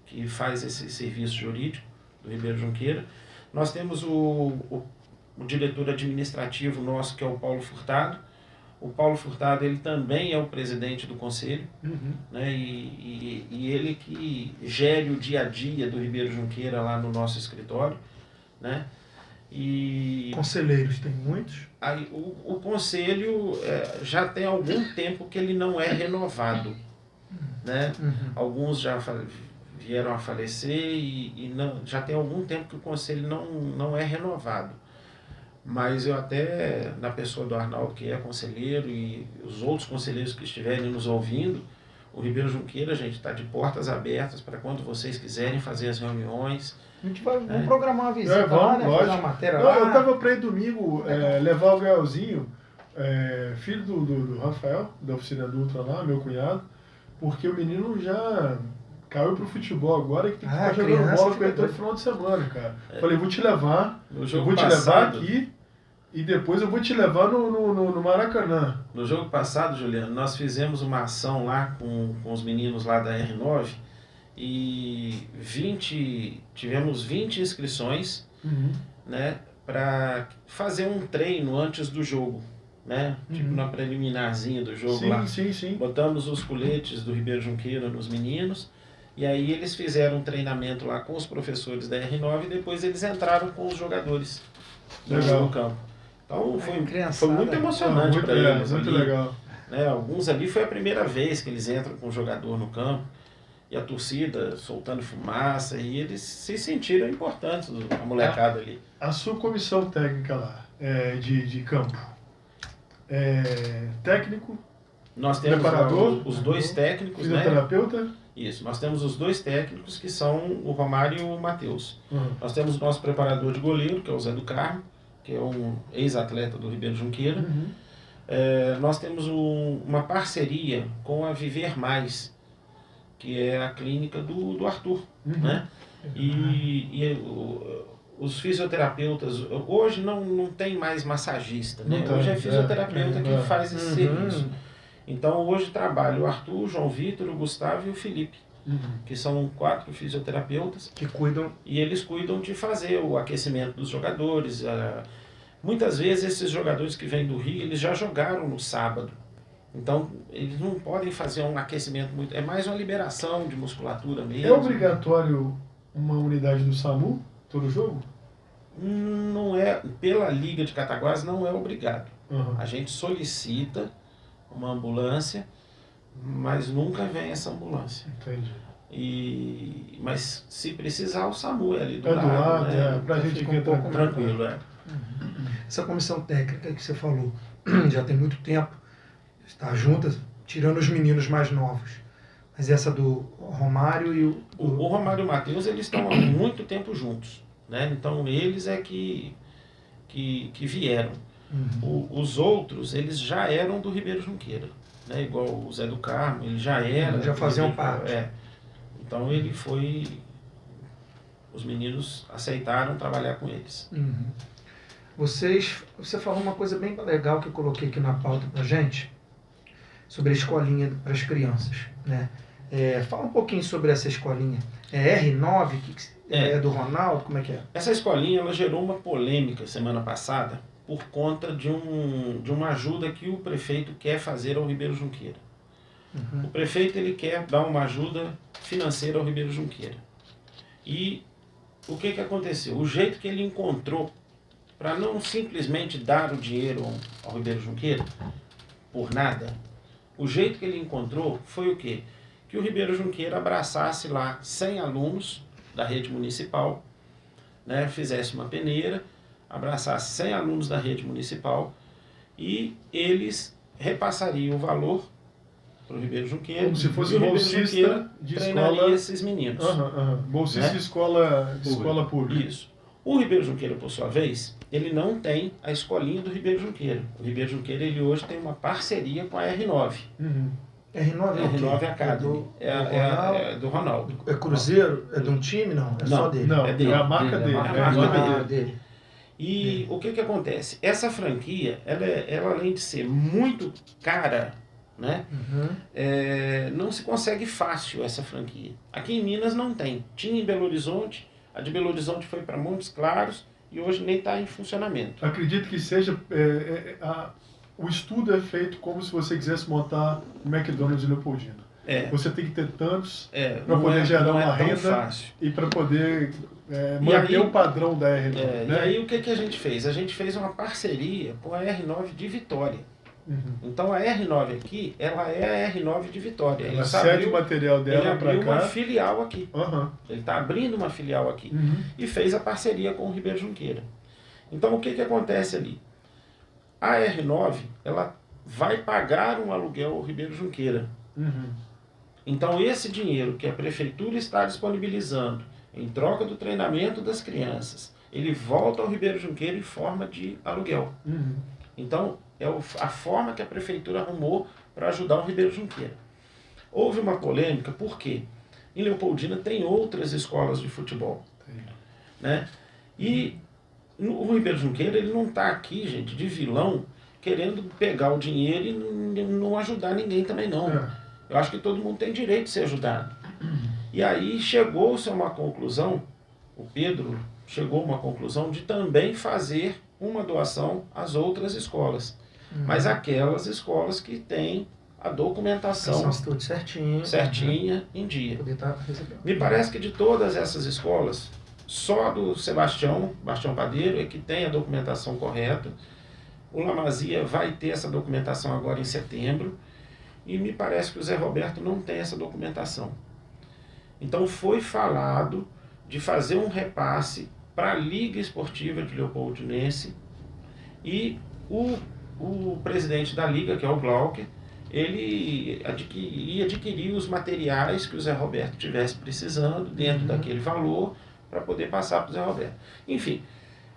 que faz esse serviço jurídico do Ribeiro Junqueira. Nós temos o diretor administrativo nosso, que é o Paulo Furtado. O Paulo Furtado, ele também é o presidente do conselho, né? E ele que gere o dia a dia do Ribeiro Junqueira lá no nosso escritório, né? E conselheiros tem muitos? Aí, o conselho já tem algum tempo que ele não é renovado, né? Alguns já vieram a falecer e não, já tem algum tempo que o conselho não é renovado. Mas eu até, na pessoa do Arnaldo, que é conselheiro, e os outros conselheiros que estiverem nos ouvindo, o Ribeiro Junqueira, gente, está de portas abertas para quando vocês quiserem fazer as reuniões. A gente vai vamos programar uma visita lá, né? Fazer uma matéria lá. Eu estava para ir domingo levar o Gaelzinho, filho do Rafael, da oficina Dutra lá, meu cunhado, porque o menino já caiu pro futebol agora e tem que ficar jogando bola com ele todo final de semana, cara. Falei, vou te levar, aqui e depois eu vou te levar no Maracanã. No jogo passado, Juliano, nós fizemos uma ação lá com os meninos lá da R9 e tivemos 20 inscrições, né, para fazer um treino antes do jogo, né? Tipo na preliminarzinha do jogo lá. Sim. Botamos os coletes do Ribeiro Junqueira nos meninos e aí eles fizeram um treinamento lá com os professores da R9 e depois eles entraram com os jogadores no campo. Então foi muito emocionante para eles. Muito legal. Né? Alguns ali foi a primeira vez que eles entram com o jogador no campo e a torcida soltando fumaça e eles se sentiram importantes, a molecada ali. A sua comissão técnica lá, de campo, técnico, nós temos preparador, os dois técnicos, fisioterapeuta? Né? Isso, nós temos os dois técnicos que são o Romário e o Matheus. Nós temos o nosso preparador de goleiro, que é o Zé do Carmo, que é um ex-atleta do Ribeiro Junqueira. Nós temos uma parceria com a Viver Mais, que é a clínica do Arthur, né? Os fisioterapeutas, hoje não tem mais massagista, né? Hoje é fisioterapeuta que faz esse serviço. Então hoje trabalha o Arthur, o João Vitor, o Gustavo e o Felipe, que são 4 fisioterapeutas que cuidam. E eles cuidam de fazer o aquecimento dos jogadores. Muitas vezes esses jogadores que vêm do Rio, eles já jogaram no sábado. Então eles não podem fazer um aquecimento muito. É mais uma liberação de musculatura mesmo. É obrigatório uma unidade do SAMU todo jogo? Não é, pela Liga de Cataguases não é obrigado. A gente solicita uma ambulância, mas nunca vem essa ambulância. Entendi. Mas se precisar, o SAMU é ali do lado, né? Pra gente fica um pouco tranquilo. Essa comissão técnica que você falou, já tem muito tempo, está junta, tirando os meninos mais novos. Mas essa do Romário e o Romário e o Matheus, eles estão há muito tempo juntos, né? Então eles é que vieram. Os outros, eles já eram do Ribeiro Junqueira, né? Igual o Zé do Carmo, ele já era. Já faziam parte. Então ele foi... Os meninos aceitaram trabalhar com eles. Você falou uma coisa bem legal que eu coloquei aqui na pauta pra gente, sobre a escolinha para as crianças, né? Fala um pouquinho sobre essa escolinha. É R9, é do Ronaldo, como é que é? Essa escolinha, ela gerou uma polêmica semana passada por conta de uma ajuda que o prefeito quer fazer ao Ribeiro Junqueira. O prefeito, ele quer dar uma ajuda financeira ao Ribeiro Junqueira. E o que aconteceu? O jeito que ele encontrou para não simplesmente dar o dinheiro ao Ribeiro Junqueira, por nada, o jeito que ele encontrou foi o quê? Que o Ribeiro Junqueira abraçasse lá 100 alunos da rede municipal, né, fizesse uma peneira, abraçasse 100 alunos da rede municipal e eles repassariam o valor para o Ribeiro Junqueira. Como se fosse bolsista de escola. Esses meninos. Bolsista, né? de escola pública. Isso. O Ribeiro Junqueira, por sua vez, ele não tem a escolinha do Ribeiro Junqueira. O Ribeiro Junqueira, ele hoje tem uma parceria com a R9. R9 Academy. É do Ronaldo. É Cruzeiro? É de um time? Não, só dele. Não, é dele. É a marca dele. É a marca dele. E o que acontece? Essa franquia, ela além de ser muito cara, né? Não se consegue fácil essa franquia. Aqui em Minas não tem. Tinha em Belo Horizonte, a de Belo Horizonte foi para Montes Claros e hoje nem está em funcionamento. Acredito que seja... o estudo é feito como se você quisesse montar um McDonald's em Leopoldina. Você tem que ter tantos para poder gerar uma renda fácil. E para poder manter o padrão da R9. Né? E aí o que a gente fez? A gente fez uma parceria com a R9 de Vitória. Então a R9 aqui, ela é a R9 de Vitória. Ela cede o material dela para cá. Ele abriu uma filial aqui. Ele está abrindo uma filial aqui. E fez a parceria com o Ribeiro Junqueira. Então o que acontece ali? A R9, ela vai pagar um aluguel ao Ribeiro Junqueira. Então esse dinheiro que a prefeitura está disponibilizando em troca do treinamento das crianças, ele volta ao Ribeiro Junqueira em forma de aluguel. Então é a forma que a prefeitura arrumou para ajudar o Ribeiro Junqueira. Houve uma polêmica, por quê? Em Leopoldina tem outras escolas de futebol. Né? E o Ribeiro Junqueira, ele não está aqui, gente, de vilão, querendo pegar o dinheiro e não ajudar ninguém também, não. Eu acho que todo mundo tem direito de ser ajudado. E aí chegou-se a uma conclusão, o Pedro chegou a uma conclusão de também fazer uma doação às outras escolas. Mas aquelas escolas que têm a documentação tudo certinha em dia. Me parece que de todas essas escolas, só do Bastião Padeiro é que tem a documentação correta. O Lamazia vai ter essa documentação agora em setembro. E me parece que o Zé Roberto não tem essa documentação. Então foi falado de fazer um repasse para a Liga Esportiva de Leopoldinense e o presidente da Liga, que é o Glauque, ele ia adquirir os materiais que o Zé Roberto tivesse precisando dentro daquele valor para poder passar para o Zé Roberto. Enfim,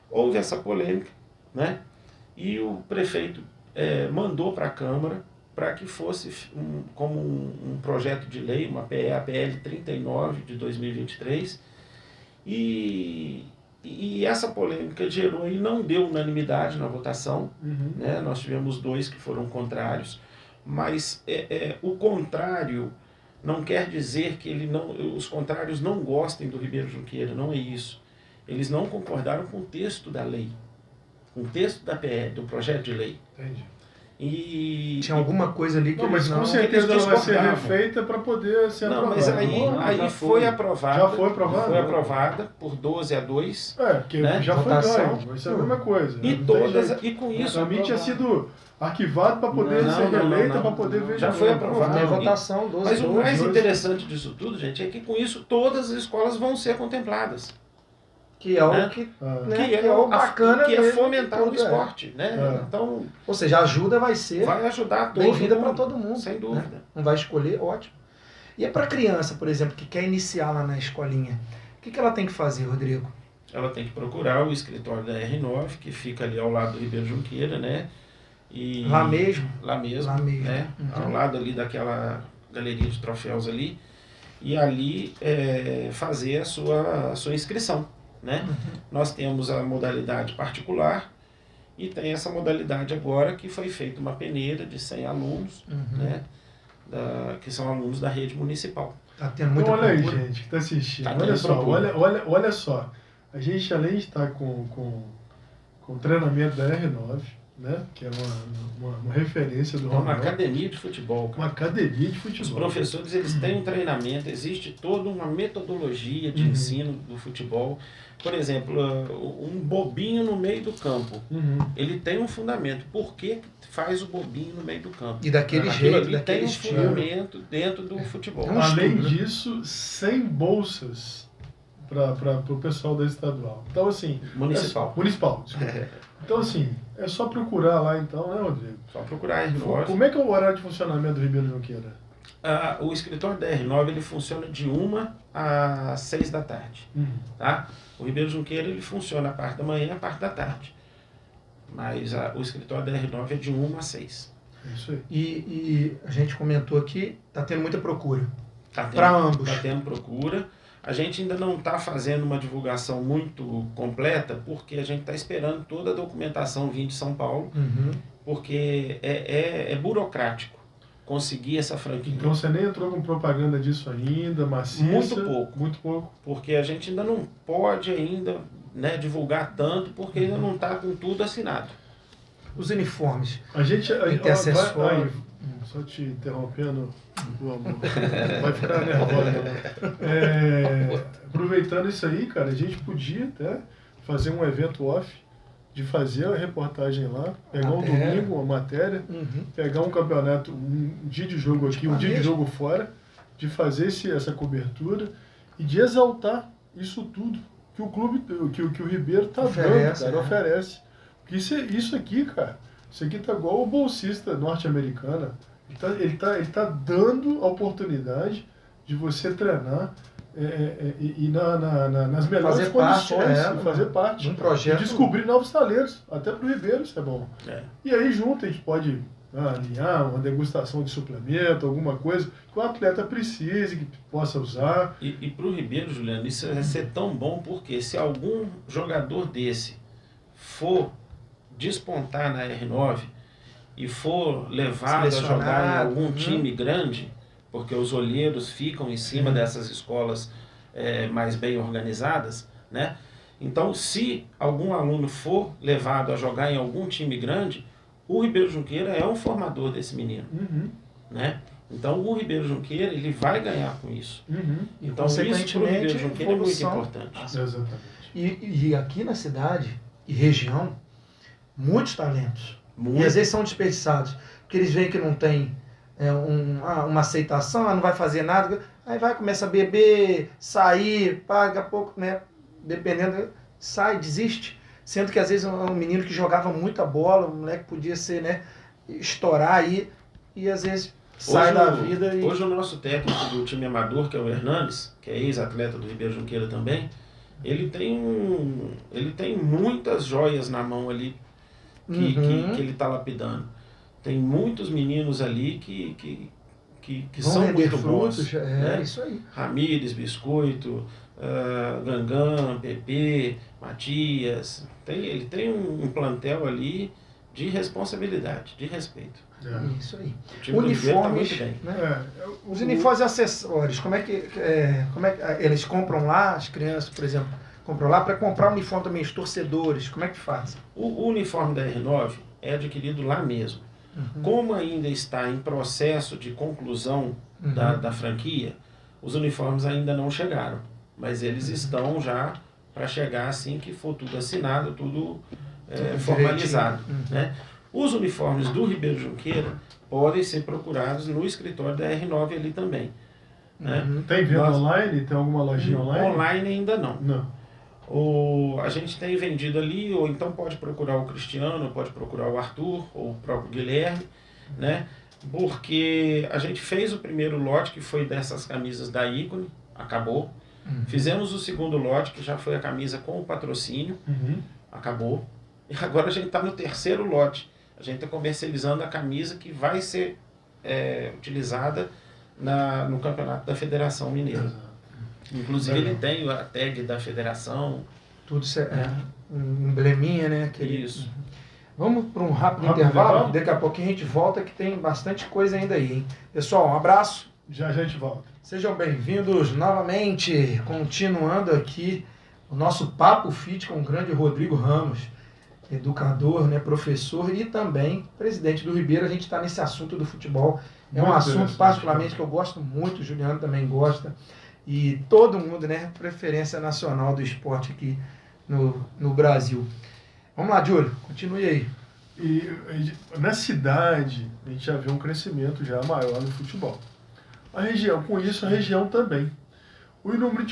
houve essa polêmica, né? E o prefeito mandou para a Câmara para que fosse como um projeto de lei, uma PL 39 de 2023, e essa polêmica gerou e não deu unanimidade na votação, né? Nós tivemos 2 que foram contrários, mas o contrário não quer dizer que os contrários não gostem do Ribeiro Junqueira, não é isso. Eles não concordaram com o texto da lei, com o texto da PL, do projeto de lei. Entendi. E tinha alguma coisa ali que mas com certeza ela vai ser refeita para poder ser aprovada. Mas aí foi aprovada. Já foi aprovada? Foi aprovada por 12-2. Porque já foi ganho. Vai ser a mesma coisa. E com isso... A mim tinha sido arquivado para poder ser reeleita, para poder ver... Já foi aprovado. Tem votação 12-2. Mas o mais interessante disso tudo, gente, é que com isso todas as escolas vão ser contempladas. Que é o que é o bacana, que é fomentar o esporte, né? Então, ou seja, a ajuda vai ajudar todo bem-vinda para todo mundo, sem dúvida. Né? Não vai escolher, ótimo. E é para criança, por exemplo, que quer iniciar lá na escolinha, o que ela tem que fazer, Rodrigo? Ela tem que procurar o escritório da R9, que fica ali ao lado do Ribeiro Junqueira, né? E lá mesmo, né? Ao lado ali daquela galeria de troféus ali, e ali fazer a sua inscrição. Né? Nós temos a modalidade particular e tem essa modalidade agora que foi feita uma peneira de 100 alunos, né? Que são alunos da rede municipal. Tá tendo muita olha aí, gente, que está assistindo. Olha só. A gente, além de estar com o treinamento da R9, né? Que é uma referência do Uma academia de futebol. Uma academia de futebol. Os professores, eles têm um treinamento, existe toda uma metodologia de ensino do futebol. Por exemplo, um bobinho no meio do campo. Ele tem um fundamento. Por que faz o bobinho no meio do campo? E daquele jeito, daquele tem um fundamento dentro do futebol. Além disso, 100 bolsas para o pessoal da estadual. Então, assim... Municipal, desculpa. Então, assim, é só procurar lá, então, né, Rodrigo? Só procurar a R9. Como é que é o horário de funcionamento do Ribeiro Junqueira? O escritório da R9, ele funciona de 1 às 6 da tarde. Tá? O Ribeiro Junqueira, ele funciona a parte da manhã e a parte da tarde. Mas o escritório da R9 é de 1 às 6. Isso aí. E a gente comentou aqui, está tendo muita procura. Para ambos. Está tendo procura. A gente ainda não está fazendo uma divulgação muito completa, porque a gente está esperando toda a documentação vir de São Paulo, porque é burocrático conseguir essa franquia. Então você nem entrou com propaganda disso ainda, maciça? Muito pouco. Porque a gente ainda não pode né, divulgar tanto, porque ainda não está com tudo assinado. Os uniformes. A gente tem acessório. Só te interrompendo, meu amor. Vai ficar nervosa. Aproveitando isso aí, cara, a gente podia até fazer um evento off, de fazer a reportagem lá, pegar um domingo, uma matéria, pegar um campeonato, um dia de jogo aqui, um dia de jogo fora, de fazer essa cobertura e de exaltar isso tudo que o clube, que o Ribeiro tá dando, cara, oferece. Porque isso aqui, cara, isso aqui tá igual o bolsista norte-americano. Ele tá dando a oportunidade de você treinar e nas melhores condições, fazer parte de um projeto, e descobrir novos talentos, até para o Ribeiro isso é bom. E aí junto a gente pode alinhar uma degustação de suplemento, alguma coisa que o atleta precise, que possa usar. E para o Ribeiro, Juliano, isso vai ser tão bom porque se algum jogador desse for despontar na R9 e for levado a jogar em algum time grande, porque os olheiros ficam em cima dessas escolas mais bem organizadas, né? Então, se algum aluno for levado a jogar em algum time grande, o Ribeiro Junqueira é um formador desse menino, né? Então, o Ribeiro Junqueira, ele vai ganhar com isso. Então, isso para o Ribeiro Junqueira é muito importante. Exatamente. E aqui na cidade e região, muitos talentos. Muito. E às vezes são desperdiçados, porque eles veem que não tem uma aceitação, não vai fazer nada, aí vai, começa a beber, sair, paga pouco, né? Dependendo, sai, desiste. Sendo que às vezes é um menino que jogava muita bola, um moleque podia ser, né, estourar aí, e às vezes sai da vida. Hoje o nosso técnico do time amador, que é o Hernanes, que é ex-atleta do Ribeiro Junqueira também, ele tem muitas joias na mão ali que ele está lapidando. Tem muitos meninos ali que são muito bons. Né? Isso aí. Ramires, Biscoito, Gangan, Pepe, Matias. Ele tem um plantel ali de responsabilidade, de respeito. Isso aí. O time do Ribeiro tá muito bem. Né? Os uniformes e acessórios, como é que eles compram lá, as crianças, por exemplo, compram lá para comprar o uniforme também, os torcedores, como é que faz? O uniforme da R9 é adquirido lá mesmo. Como ainda está em processo de conclusão da franquia, os uniformes ainda não chegaram, mas eles estão já para chegar assim que for tudo assinado, tudo formalizado. Né? Os uniformes do Ribeiro Junqueira podem ser procurados no escritório da R9 ali também. Né? Tem venda online? Tem alguma lojinha online? Online ainda não. Não. A gente tem vendido ali, ou então pode procurar o Cristiano, pode procurar o Arthur, ou o próprio Guilherme, né? Porque a gente fez o primeiro lote, que foi dessas camisas da Ícone, acabou. Fizemos o segundo lote, que já foi a camisa com o patrocínio, acabou. E agora a gente está no terceiro lote. A gente está comercializando a camisa que vai ser utilizada no campeonato da Federação Mineira. Inclusive ele tem a tag da federação. Tudo um embleminha, né? Isso. Vamos para um rápido intervalo? Daqui a pouquinho a gente volta que tem bastante coisa ainda aí, hein? Pessoal, um abraço. Já a gente volta. Sejam bem-vindos novamente, continuando aqui o nosso Papo Fit com o grande Rodrigo Ramos, educador, né, professor e também presidente do Ribeiro. A gente está nesse assunto do futebol. É um assunto particularmente que eu gosto muito, o Juliano também gosta. E todo mundo, né? Preferência nacional do esporte aqui no Brasil. Vamos lá, Júlio, continue aí. E na cidade, a gente já vê um crescimento já maior no futebol. A região, com isso, a região também. O número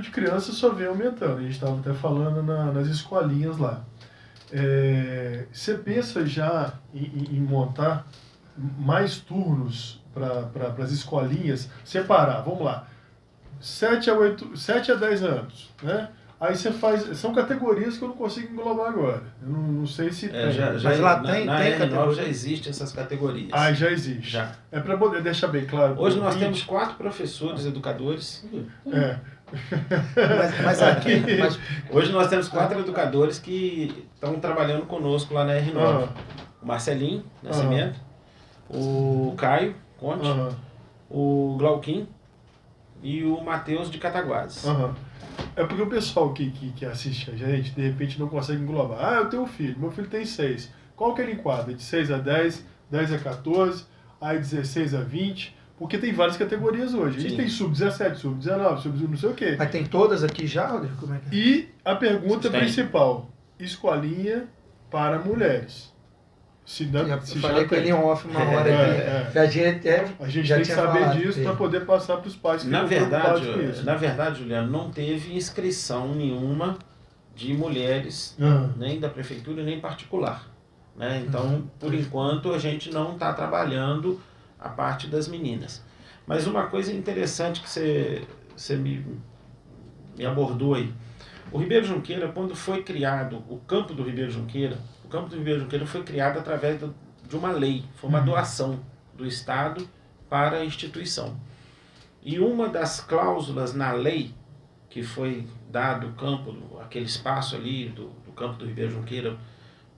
de crianças só vem aumentando. A gente estava até falando nas escolinhas lá. Você pensa já em montar mais turnos para as escolinhas? Separar, vamos lá. 7 a 10 anos, né? Aí você faz... São categorias que eu não consigo englobar agora. Eu não sei se tem. Mas lá tem R9 já existem essas categorias. Já existe. Já. É para poder deixar bem claro. Hoje nós temos 4 professores educadores. Hoje nós temos 4 educadores que estão trabalhando conosco lá na R9. O Marcelinho Nascimento, o Caio Conte, o Glauquim e o Matheus de Cataguases. É porque o pessoal que assiste a gente, de repente não consegue englobar. Eu tenho um filho, meu filho tem 6. Qual que ele enquadra? De 6 a 10, 10 a 14, aí 16 a 20, porque tem várias categorias hoje. A gente tem sub-17, sub-19, sub não sei o quê. Mas tem todas aqui já, Rodrigo? Como é que é? E a principal, escolinha para mulheres. Eu falei com ele em off uma hora aqui. A gente tem que saber disso para poder passar para os pais que na verdade, Juliano, não teve inscrição nenhuma de mulheres, nem da prefeitura, nem particular. Né? Então, por enquanto, a gente não está trabalhando a parte das meninas. Mas uma coisa interessante que você me abordou aí. O Ribeiro Junqueira, quando foi criado o campo do Ribeiro Junqueira, foi criado através de uma lei, foi uma doação do Estado para a instituição. E uma das cláusulas na lei, que foi dado o campo, aquele espaço ali do campo do Ribeiro Junqueira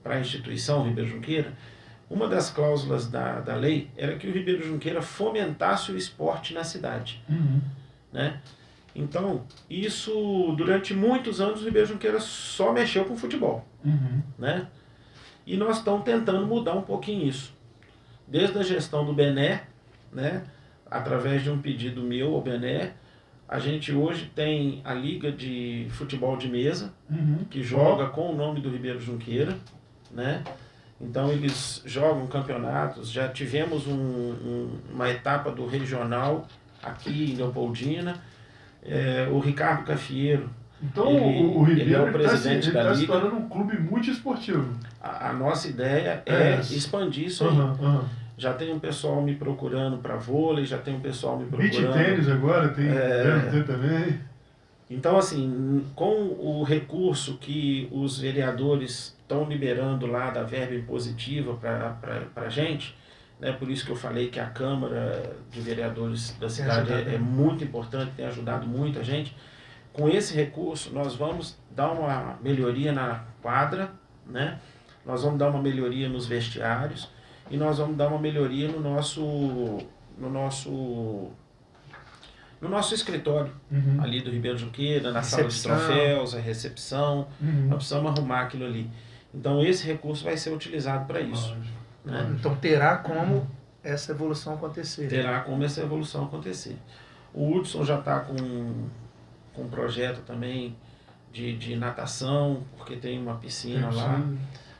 para a instituição Ribeiro Junqueira, uma das cláusulas da lei era que o Ribeiro Junqueira fomentasse o esporte na cidade. Né? Então, isso, durante muitos anos, o Ribeiro Junqueira só mexeu com futebol. Né? E nós estamos tentando mudar um pouquinho isso. Desde a gestão do Bené, né? Através de um pedido meu ao Bené, a gente hoje tem a Liga de Futebol de Mesa, que joga com o nome do Ribeiro Junqueira. Né? Então eles jogam campeonatos, já tivemos uma etapa do regional aqui em Leopoldina. O Ricardo Cafieiro, então, o Ribeiro ele é o presidente da Liga. Ele está se tornando um clube multiesportivo. A nossa ideia é expandir isso aí. Já tem um pessoal me procurando para vôlei, já tem um pessoal me procurando... Beach tênis agora, tem também. Então, assim, com o recurso que os vereadores estão liberando lá da verba impositiva para a gente, né, por isso que eu falei que a Câmara de Vereadores da cidade é muito importante, tem ajudado muito a gente. Com esse recurso, nós vamos dar uma melhoria na quadra, né? Nós vamos dar uma melhoria nos vestiários e nós vamos dar uma melhoria no nosso escritório, ali do Ribeiro Junqueira, na sala de troféus, a recepção. Nós precisamos arrumar aquilo ali. Então, esse recurso vai ser utilizado para isso. Né? Então, terá como essa evolução acontecer. Terá como essa evolução acontecer. O Hudson já está com um projeto também de natação, porque tem uma piscina lá.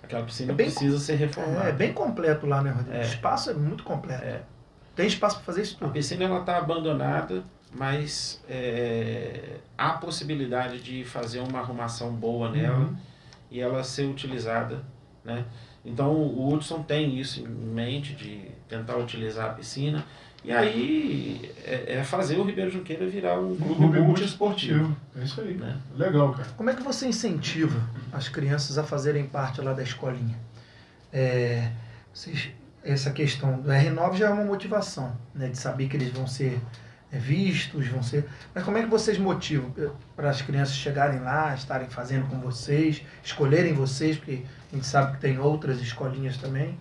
Aquela piscina precisa ser reformada. É bem completo lá, né, Rodrigo? O espaço é muito completo. Tem espaço para fazer isso tudo. A piscina está abandonada, mas há possibilidade de fazer uma arrumação boa nela e ela ser utilizada. Né? Então o Hudson tem isso em mente, de tentar utilizar a piscina. E aí fazer o Ribeiro Junqueira virar um clube multiesportivo. É isso aí. Né? Legal, cara. Como é que você incentiva as crianças a fazerem parte lá da escolinha? Essa questão do R9 já é uma motivação, né, de saber que eles vão ser vistos, Mas como é que vocês motivam para as crianças chegarem lá, estarem fazendo com vocês, escolherem vocês, porque a gente sabe que tem outras escolinhas também?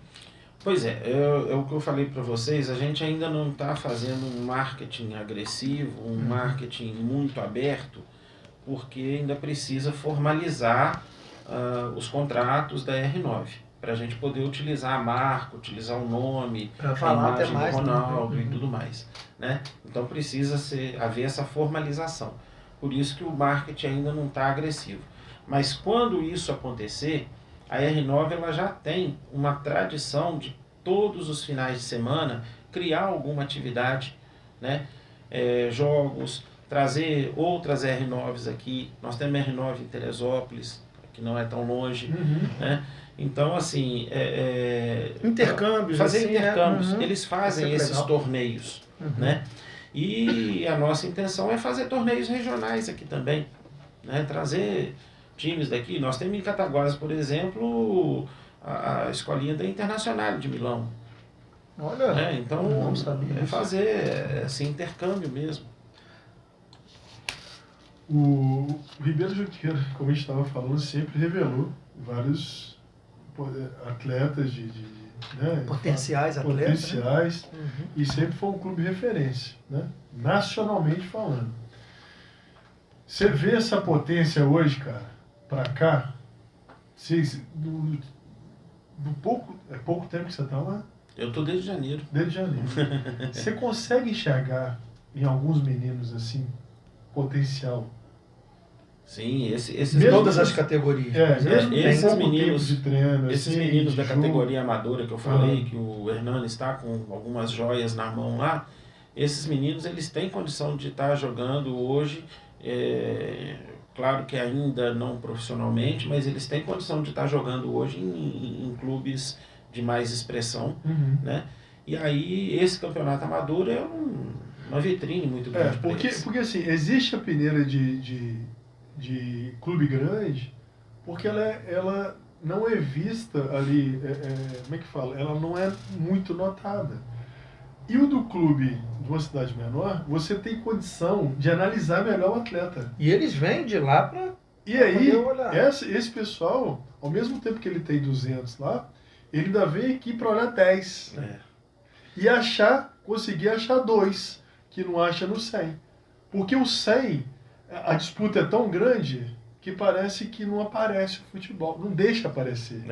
Pois é o que eu falei para vocês, a gente ainda não está fazendo um marketing agressivo, um marketing muito aberto, porque ainda precisa formalizar os contratos da R9, para a gente poder utilizar a marca, utilizar o nome, a imagem do Ronaldo e tudo mais. Né? Então precisa haver essa formalização. Por isso que o marketing ainda não está agressivo. Mas quando isso acontecer, a R9 ela já tem uma tradição de todos os finais de semana criar alguma atividade, né? Jogos, trazer outras R9s aqui. Nós temos R9 em Teresópolis, que não é tão longe. Né? Então, assim... intercâmbios. Fazer assim, intercâmbios. Eles fazem esses torneios. Né? E a nossa intenção é fazer torneios regionais aqui também. Né? Trazer times daqui. Nós temos em Cataguases, por exemplo, a escolinha da Internacional de Milão. Olha, né? Então, não sabia fazer esse intercâmbio mesmo. O Ribeiro Junqueira, como a gente estava falando, sempre revelou vários atletas né, potenciais atletas. Né? E sempre foi um clube referência, né? Nacionalmente falando. Você vê essa potência hoje, cara, pra cá, pouco tempo que você tá lá? Eu tô desde janeiro. Desde janeiro. Você consegue enxergar em alguns meninos assim potencial? Sim, esses todas as categorias. Esses meninos de treino, esses assim, meninos de da jogo. categoria amadora que eu falei, que o Hernani está com algumas joias na mão lá, esses meninos eles têm condição de estar jogando hoje, claro que ainda não profissionalmente, mas eles têm condição de estar jogando hoje em clubes de mais expressão, né? E aí esse campeonato amador é uma vitrine muito grande. Porque assim, existe a peneira de clube grande, porque ela não é vista ali, como é que fala? Ela não é muito notada. E o do clube de uma cidade menor, você tem condição de analisar melhor o atleta. E eles vêm de lá para... E aí, esse pessoal, ao mesmo tempo que ele tem 200 lá, ele ainda vem aqui para olhar 10. E conseguir achar 2, que não acha no 100. Porque o 100, a disputa é tão grande que parece que não aparece o futebol, não deixa aparecer.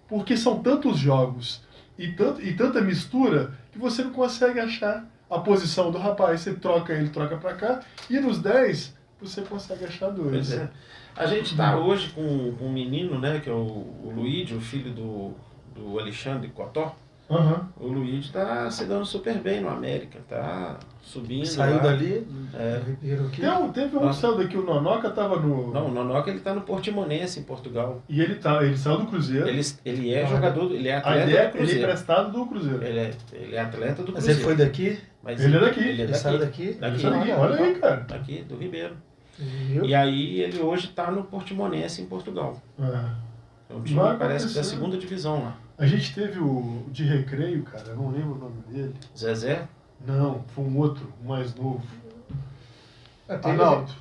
Porque são tantos jogos e tanta mistura que você não consegue achar a posição do rapaz. Você troca ele, troca para cá, e nos 10 você consegue achar 2. A gente está hoje com um menino, né, que é o Luigi, o filho do Alexandre Cotó. O Luigi está se dando super bem no América, tá subindo. Saiu lá. dali? Teve um que saiu daqui, o Nonoca estava no... Não, o Nonoca ele está no Portimonense, em Portugal. E ele saiu do Cruzeiro. Ele é jogador, ele é atleta do Cruzeiro. Ele é emprestado do Cruzeiro. Ele é atleta do Cruzeiro. Mas ele foi daqui? Ele é daqui. Ele saiu daqui? Olha aí, cara. Daqui, do Ribeiro. E aí ele hoje está no Portimonense, em Portugal. É um time que parece da segunda divisão lá. A gente teve o de Recreio, cara, eu não lembro o nome dele. Zezé? Não, foi um outro, um mais novo. Arnaldo.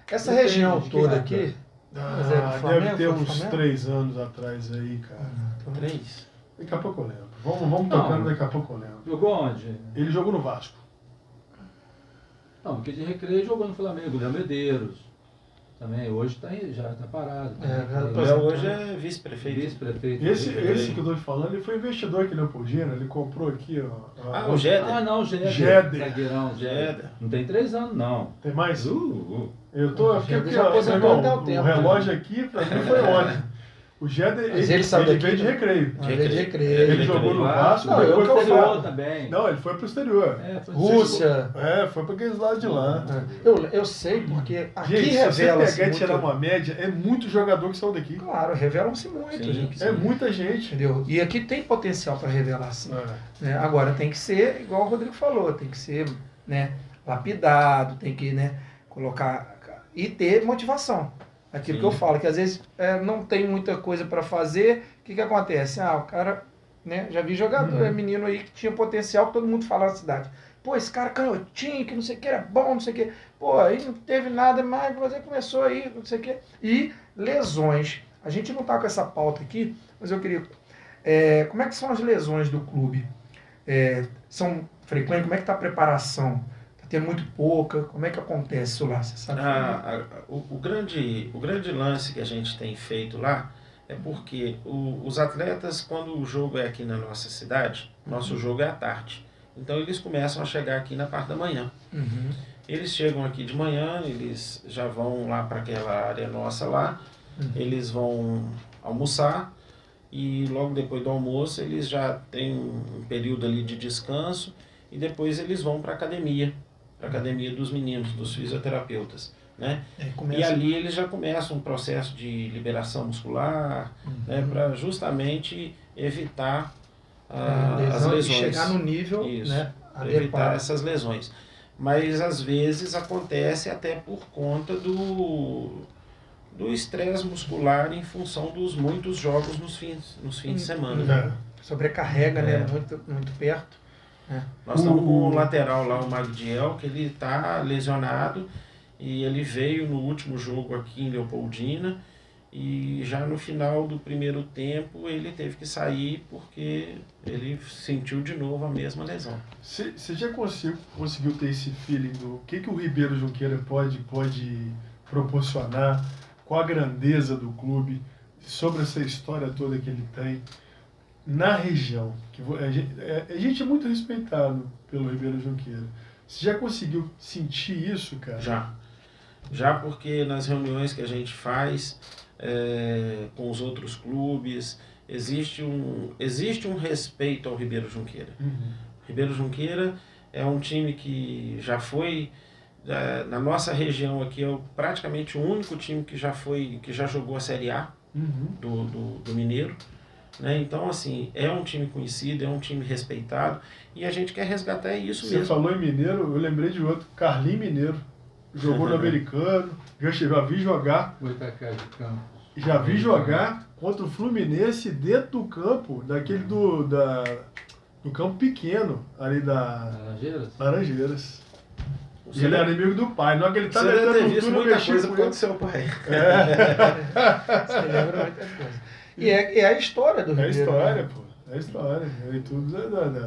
Essa região toda aqui... deve ter uns 3 anos atrás aí, cara. 3? Daqui a pouco eu lembro. Vamos tocando, daqui a pouco eu lembro. Jogou onde? Ele jogou no Vasco. Não, porque de Recreio jogou no Flamengo, Léo Medeiros. Também, hoje já está parado. Hoje é vice-prefeito. Esse que eu estou te falando, ele foi investidor aqui na Leopoldina, ele comprou aqui, ó. O Géder. Não, o Géder. Zagueirão, Géder. Não tem 3 anos, não. Tem mais? Eu tô aqui, o relógio aqui, pra mim foi ontem. O Géder, ele veio de Recreio. Ele jogou no Vasco. Não, ele foi pro exterior também. Não, ele foi pro exterior. Rússia. Foi pra aqueles lados de lá. Eu sei, porque aqui revela-se. Se você pegar e muito... tirar uma média, é muito jogador que saiu daqui. Claro, revelam-se muito. Sim, gente. É muita gente. Entendeu? E aqui tem potencial para revelar, sim. Agora tem que ser, igual o Rodrigo falou, tem que ser, né, lapidado, tem que, né, colocar e ter motivação. Aquilo que eu falo, que às vezes não tem muita coisa para fazer, o que acontece? O cara, né, já vi jogador, menino aí que tinha potencial, que todo mundo fala na cidade. Pô, esse cara canhotinho, que não sei o que, era bom, não sei o que. Pô, aí não teve nada mais, você começou aí, não sei o que. E lesões. A gente não tá com essa pauta aqui, mas eu queria... como é que são as lesões do clube? São frequentes? Como é que tá a preparação? Tem muito pouca, como é que acontece isso lá? Você sabe? O grande lance que a gente tem feito lá é porque os atletas, quando o jogo é aqui na nossa cidade, nosso jogo é à tarde. Então eles começam a chegar aqui na parte da manhã. Eles chegam aqui de manhã, eles já vão lá para aquela área nossa lá, eles vão almoçar e logo depois do almoço eles já têm um período ali de descanso e depois eles vão para a academia dos meninos, dos fisioterapeutas, né? E ali eles já começam um processo de liberação muscular, né, para justamente evitar as lesões. Chegar no nível, né, evitar essas lesões. Mas às vezes acontece até por conta do estresse muscular em função dos muitos jogos nos fins de semana. Sobrecarrega, né, muito perto. Nós estamos com o lateral lá, o Magdiel, que ele está lesionado e ele veio no último jogo aqui em Leopoldina e já no final do primeiro tempo ele teve que sair porque ele sentiu de novo a mesma lesão. Você já conseguiu ter esse feeling do que o Ribeiro Junqueira pode proporcionar, qual a grandeza do clube, sobre essa história toda que ele tem? Na região, que a gente é muito respeitado pelo Ribeiro Junqueira. Você já conseguiu sentir isso, cara? Já porque nas reuniões que a gente faz com os outros clubes, existe um respeito ao Ribeiro Junqueira. Ribeiro Junqueira é um time que já foi, na nossa região aqui, é praticamente o único time que já jogou a Série A do Mineiro. Né? Então, assim, é um time conhecido, é um time respeitado e a gente quer resgatar isso mesmo. Você falou em Mineiro, eu lembrei de outro, Carlinhos Mineiro. Jogou no Americano, já vi jogar. Goitacás de Campos. Já vi jogar contra o Fluminense dentro do campo, daquele do campo pequeno, ali da Laranjeiras. E ele era inimigo do pai, não é que ele tá metendo no visto muita coisa por conta do seu pai. Você lembra muita coisa. E é a história do Ribeiro. É a história, pô. É a história. É tudo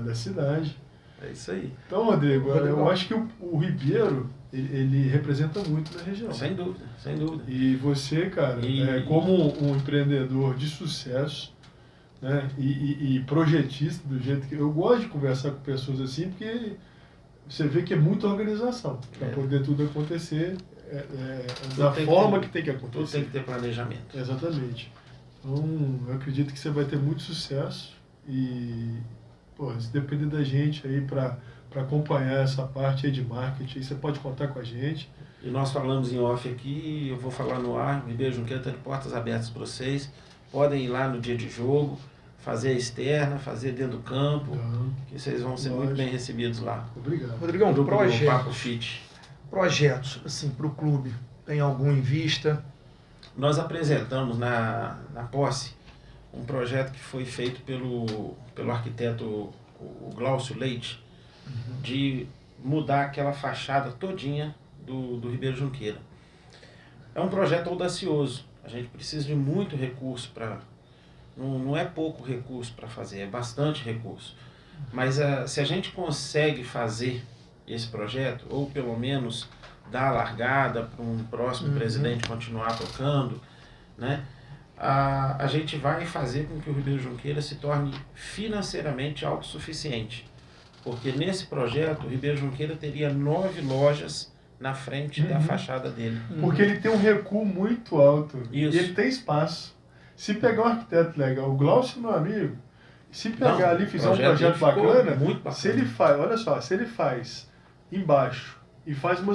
da cidade. É isso aí. Então, Rodrigo, eu acho que o Ribeiro, ele representa muito na região. Sem dúvida, sem dúvida. E você, cara, como um empreendedor de sucesso, né, e projetista, do jeito que eu gosto de conversar com pessoas assim, porque você vê que é muita organização para poder tudo acontecer da forma que tem que acontecer. Tudo tem que ter planejamento. Exatamente. Então, eu acredito que você vai ter muito sucesso e, pô, se depender da gente aí para acompanhar essa parte aí de marketing, você pode contar com a gente. E nós falamos em off aqui, eu vou falar no ar, o Ribeiro Junqueira está de portas abertas para vocês. Podem ir lá no dia de jogo, fazer a externa, fazer dentro do campo, que vocês vão ser muito bem recebidos lá. Obrigado. Rodrigão, projetos assim, para o clube, tem algum em vista? Nós apresentamos na posse um projeto que foi feito pelo arquiteto o Glaucio Leite, de mudar aquela fachada todinha do Ribeiro Junqueira. É um projeto audacioso, a gente precisa de muito recurso para... Não é pouco recurso para fazer, é bastante recurso. Mas se a gente consegue fazer esse projeto, ou pelo menos dar a largada para um próximo presidente continuar tocando, né, a gente vai fazer com que o Ribeiro Junqueira se torne financeiramente autossuficiente. Porque nesse projeto, o Ribeiro Junqueira teria 9 lojas na frente da fachada dele. Porque ele tem um recuo muito alto. Isso. E ele tem espaço. Se pegar um arquiteto legal, o Glaucio, meu amigo, se pegar ali e fizer um projeto bacana, se ele faz, olha só, se ele faz embaixo e faz um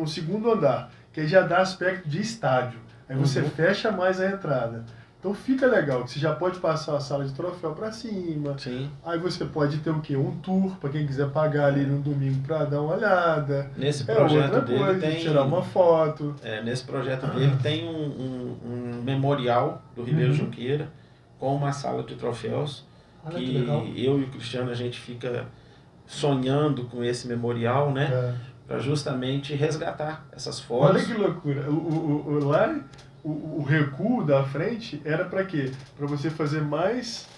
segundo andar, que aí já dá aspecto de estádio, aí você fecha mais a entrada. Então fica legal, que você já pode passar a sala de troféu para cima. Sim. Aí você pode ter o quê? Um tour para quem quiser pagar ali no domingo para dar uma olhada. Nesse projeto dele tem tirar uma foto. Nesse projeto dele tem um memorial do Ribeiro Junqueira com uma sala de troféus. Olha que legal. Eu e o Cristiano a gente fica sonhando com esse memorial, né? Para justamente resgatar essas fotos. Olha que loucura. O recuo da frente era para quê? Para você fazer mais,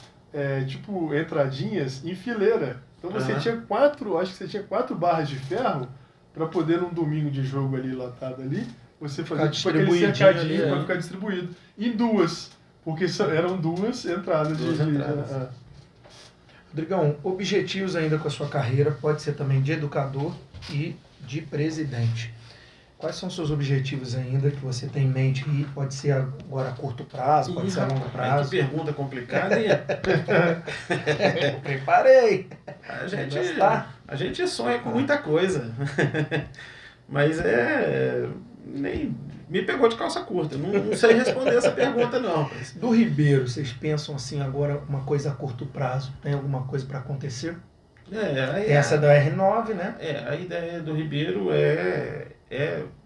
entradinhas em fileira. Então você tinha quatro barras de ferro para poder num domingo de jogo ali, lotado ali, você fazer aquele cercadinho para ficar distribuído. Em duas, porque eram duas entradas. Rodrigão, objetivos ainda com a sua carreira, pode ser também de educador e de presidente. Quais são os seus objetivos ainda que você tem em mente? E pode ser agora a curto prazo, pode ser a longo prazo. Que pergunta complicada, hein? Eu preparei. A gente sonha com muita coisa. Mas nem me pegou de calça curta. Não sei responder essa pergunta, não. Do Ribeiro, vocês pensam assim agora uma coisa a curto prazo? Tem alguma coisa para acontecer? Essa da R9, né? A ideia do Ribeiro é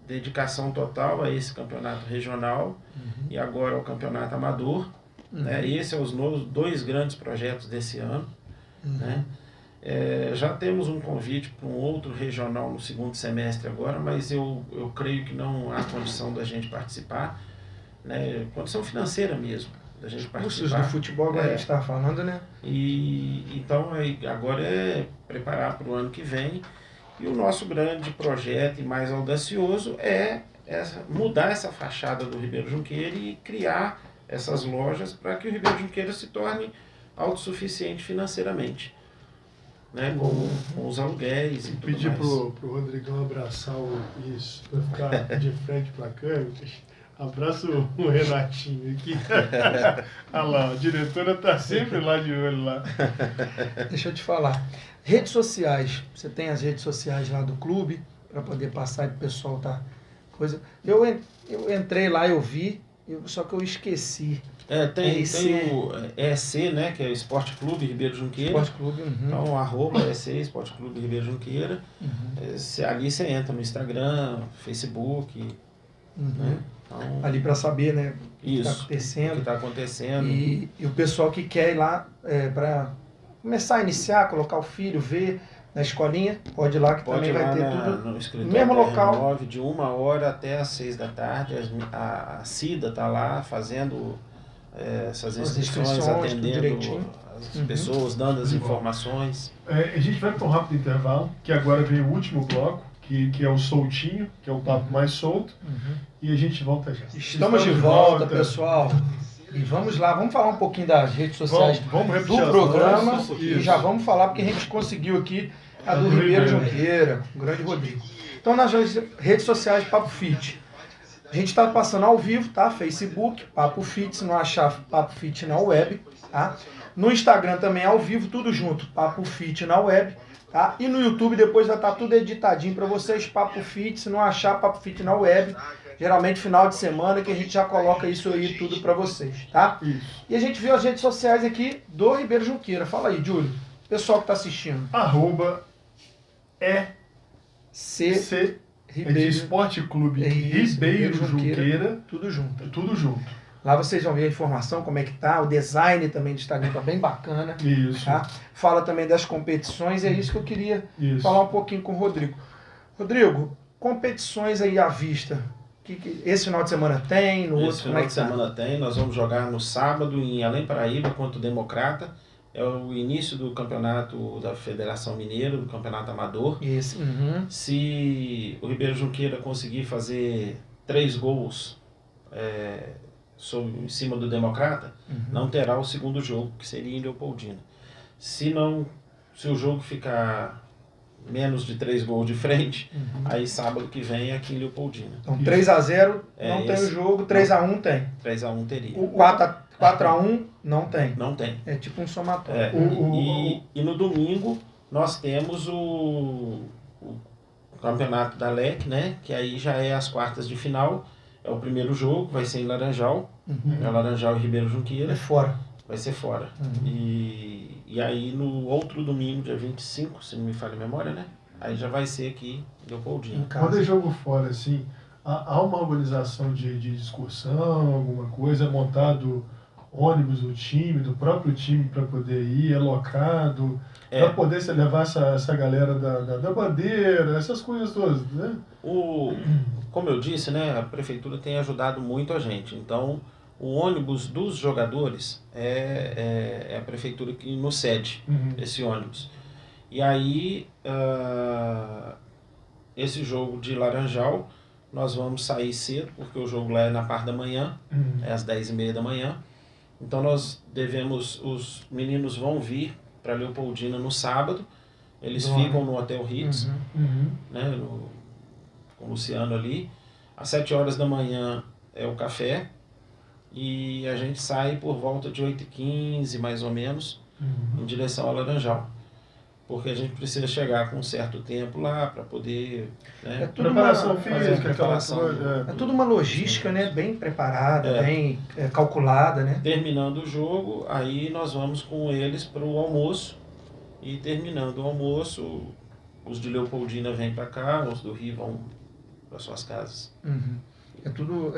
dedicação total a esse campeonato regional e agora ao campeonato amador. Né? Esses são os 2 grandes projetos desse ano. Né? Já temos um convite para um outro regional no segundo semestre agora, mas eu creio que não há condição da gente participar. Né? Condição financeira mesmo da gente participar. Cursos do futebol agora a gente está falando, né? Então agora é preparar para o ano que vem. E o nosso grande projeto e mais audacioso é mudar essa fachada do Ribeiro Junqueira e criar essas lojas para que o Ribeiro Junqueira se torne autossuficiente financeiramente, né? Com os aluguéis e tudo mais. Pedir pro Rodrigão abraçar isso, para ficar de frente para a câmera. Abraço o Renatinho aqui. Olha lá, a diretora tá sempre lá de olho lá. Deixa eu te falar. Redes sociais. Você tem as redes sociais lá do clube para poder passar e o pessoal tá coisa. Eu entrei lá, eu vi, só que eu esqueci. Tem o EC, né, que é o Esporte Clube Ribeiro Junqueira. Esporte Clube, Então, @EC, Esporte Clube Ribeiro Junqueira. Ali você entra no Instagram, Facebook, né? Então, ali para saber, né, o que está isso, o que acontecendo. está acontecendo. E o pessoal que quer ir lá para começar a iniciar, colocar o filho, ver na escolinha, pode ir lá que Pode também ir lá vai ter tudo no escritório mesmo da local. R9, de 1h até às 6 da tarde. A Cida está lá fazendo essas inscrições, atendendo as pessoas, dando as informações. A gente vai para um rápido intervalo, que agora vem o último bloco, que é o soltinho, que é o papo mais solto, e a gente volta já. Estamos de volta, pessoal. E vamos lá, vamos falar um pouquinho das redes sociais do programa e já vamos falar, porque a gente conseguiu aqui a do Ribeiro Junqueira, o grande Rodrigo. Então, nas redes sociais, Papo Fit. A gente está passando ao vivo, tá? Facebook, Papo Fit, se não achar Papo Fit na web, tá? No Instagram também ao vivo, tudo junto, Papo Fit na web, tá? E no YouTube depois vai estar tudo editadinho para vocês, Papo Fit, se não achar Papo Fit na web, geralmente final de semana que a gente já coloca isso aí tudo para vocês, tá? Isso. E a gente viu as redes sociais aqui do Ribeiro Junqueira. Fala aí, Júlio. Pessoal que está assistindo. @EC Ribeiro Esporte Clube Ribeiro Junqueira. Tudo junto. Tudo junto. Lá vocês vão ver a informação, como é que tá. O design também do Instagram tá bem bacana. Isso. Tá? Fala também das competições. É isso que eu queria falar um pouquinho com o Rodrigo. Rodrigo, competições aí à vista. Esse final de semana tem, no outro como é que tá? Esse final de semana tem, nós vamos jogar no sábado em Além Paraíba contra o Democrata. É o início do campeonato da Federação Mineira, do campeonato amador. Isso. Se o Ribeiro Junqueira conseguir fazer 3 gols em cima do Democrata, não terá o segundo jogo, que seria em Leopoldina. Se o jogo ficar menos de 3 gols de frente, aí sábado que vem é aqui em Leopoldina. Então 3-0 não tem o jogo, 3-1 tem. 3-1 teria. O 4-1 não tem. Não tem. É tipo um somatório. E no domingo nós temos o campeonato da LEC, né? Que aí já é as quartas de final. É o primeiro jogo, vai ser em Laranjal. É Laranjal e Ribeiro Junqueira. É fora. Vai ser fora. E aí no outro domingo, dia 25, se não me falha a memória, né? Aí já vai ser aqui em Leopoldina. Quando é jogo fora, assim, há uma organização de excursão, alguma coisa, é montado ônibus do time, do próprio time para poder ir, é locado, para poder se levar essa galera da bandeira, essas coisas todas, né? Como eu disse, né, a prefeitura tem ajudado muito a gente. Então, o ônibus dos jogadores é a prefeitura que nos cede esse ônibus. E aí, esse jogo de Laranjal, nós vamos sair cedo, porque o jogo lá é na parte da manhã, é às 10h30 da manhã. Então os meninos vão vir para Leopoldina no sábado, eles ficam no Hotel Ritz, né, com o Luciano ali. Às 7 horas da manhã é o café, e a gente sai por volta de 8h15, mais ou menos, em direção a Laranjal. Porque a gente precisa chegar com um certo tempo lá para poder... Né, é tudo preparação física, é tudo uma logística, né, bem preparada, bem calculada, né? Terminando o jogo, aí nós vamos com eles para o almoço, e terminando o almoço, os de Leopoldina vêm para cá, os do Rio vão para suas casas. É tudo...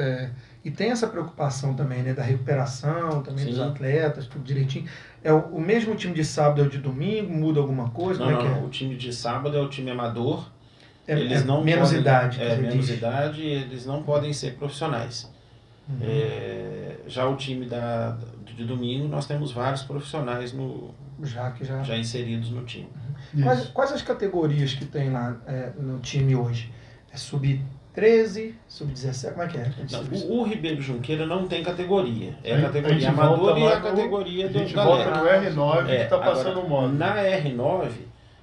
E tem essa preocupação também, né, da recuperação, também dos atletas, tudo direitinho. É o mesmo time de sábado é o de domingo? Muda alguma coisa? Não, o time de sábado é o time amador. Eles não menos podem, idade. Menos idade, eles não podem ser profissionais. Já o time de domingo, nós temos vários profissionais já inseridos no time. Quais as categorias que tem lá no time hoje? É sub-13, sub-17, como é que é? O Ribeiro Junqueira não tem categoria. É a categoria amadora e a categoria do... A gente volta no R9 que está passando o modo. Na R9,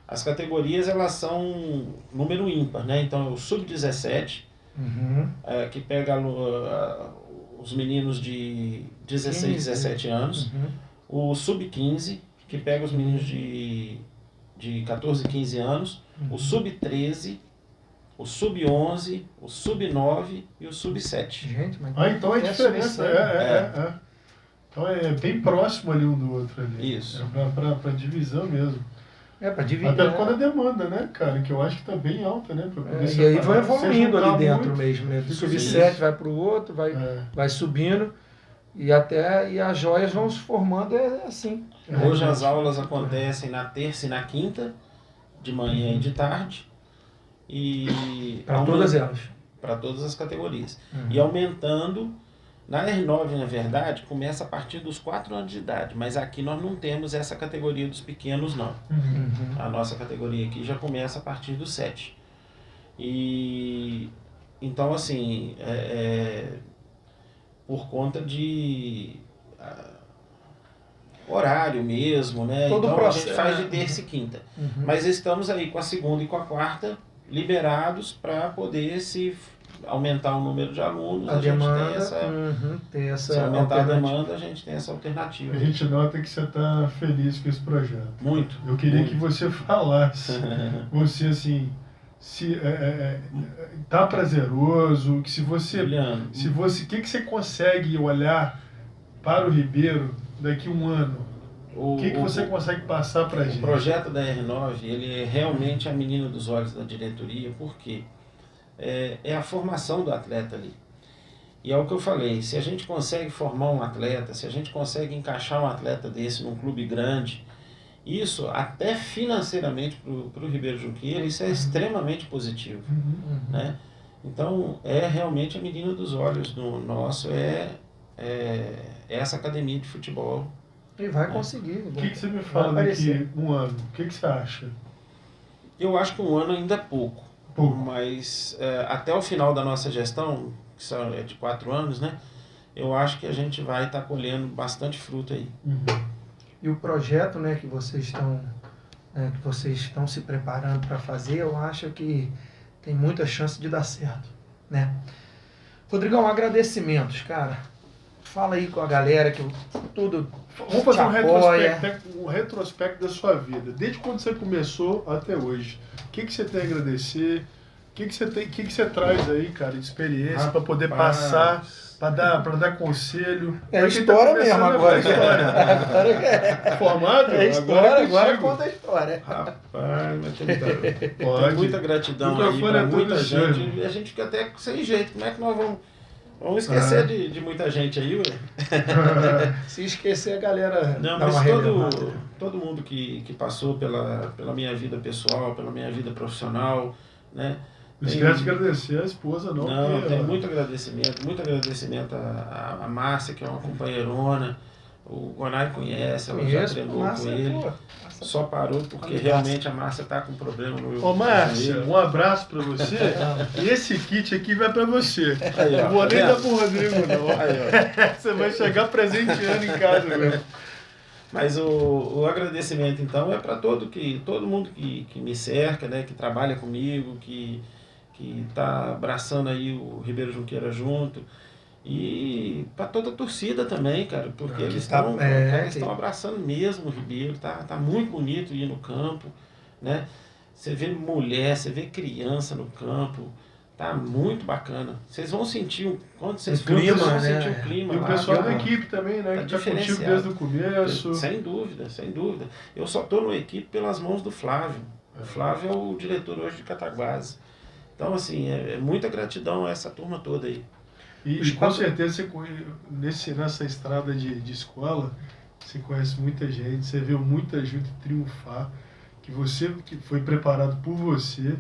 as categorias elas são número ímpar, né? Então, o sub-17, que pega os meninos de 16, 17 anos. O sub-15, que pega os meninos de 14, 15 anos. O sub-13, o sub-11, o sub-9 e o sub-7. Gente, mas então a diferença Então é bem próximo ali um do outro ali. Isso. Para divisão mesmo. Para dividir. Até por causa da demanda, né, cara? Que eu acho que tá bem alta, né? E aí vai evoluindo ali dentro muito, mesmo, né? Do sub-7 vai para o outro, vai subindo. E as joias vão se formando assim. Hoje as aulas acontecem na terça e na quinta, de manhã e de tarde. E para todas elas. Para todas as categorias. E aumentando. Na R9, na verdade, começa a partir dos 4 anos de idade, mas aqui nós não temos essa categoria dos pequenos, não. A nossa categoria aqui já começa a partir dos 7. E então, assim, por conta de horário mesmo, né? Todo então processo, a gente faz de terça e quinta. Mas estamos aí com a segunda e com a quarta liberados para poder aumentar o número de alunos, a demanda, tem essa se aumentar a demanda, a gente tem essa alternativa. A gente nota que você está feliz com esse projeto. Muito. Eu queria que você falasse, você assim, se tá prazeroso, que se você, Juliano, o que você consegue olhar para o Ribeiro daqui a um ano? O que você consegue passar para a gente? O projeto da R9, ele é realmente a menina dos olhos da diretoria, porque é a formação do atleta ali. E é o que eu falei, se a gente consegue formar um atleta, se a gente consegue encaixar um atleta desse num clube grande, isso até financeiramente para o Ribeiro Junqueira, isso é extremamente positivo. Né? Então, é realmente a menina dos olhos do nosso, essa academia de futebol. E vai conseguir. O que você me fala daqui um ano? O que você acha? Eu acho que um ano ainda é pouco. Mas até o final da nossa gestão, que é de 4 anos, né? Eu acho que a gente vai estar colhendo bastante fruto aí. E o projeto, né, que vocês estão se preparando para fazer, eu acho que tem muita chance de dar certo, né? Rodrigão, agradecimentos, cara. Fala aí com a galera que tudo. Vamos fazer um retrospecto da sua vida. Desde quando você começou até hoje. O que você tem a agradecer? O que você traz aí, cara, de experiência para poder passar, para dar conselho? É história mesmo agora. Formado? É história, agora conta a história. Rapaz, mas tem muita gratidão aí para muita gente. E a gente fica até sem jeito. Como é que nós vamos esquecer de muita gente aí, ué? Se esquecer, a galera. Não, mas todo mundo que passou pela minha vida pessoal, pela minha vida profissional, né? Não esquece de agradecer a esposa, não. Não, tem muito agradecimento à Márcia, que é uma companheirona. O Gonai conhece, ela já treinou com ele. Só parou porque realmente a Márcia está com problema no. Ô Márcia, um abraço para você. E esse kit aqui vai para você. Aí, ó, não vou nem dar pro Rodrigo, não. Aí, você vai chegar presenteando em casa mesmo. Mas o agradecimento, então, é para todo mundo que me cerca, né, que trabalha comigo, que está abraçando aí o Ribeiro Junqueira junto. E para toda a torcida também, cara, porque eles estão abraçando mesmo o Ribeiro, tá muito bonito ir no campo, né? Você vê mulher, você vê criança no campo, tá muito bacana. Vocês vão sentir, quando vocês vão sentir o clima. E o pessoal da equipe também, né? Que tá contigo desde o começo. Sem dúvida, sem dúvida. Eu só tô na equipe pelas mãos do Flávio. O Flávio é o diretor hoje de Cataguases. Então, assim, muita gratidão a essa turma toda aí. E com certeza, nessa estrada de escola, você conhece muita gente, você viu muita gente triunfar, que foi preparado por você.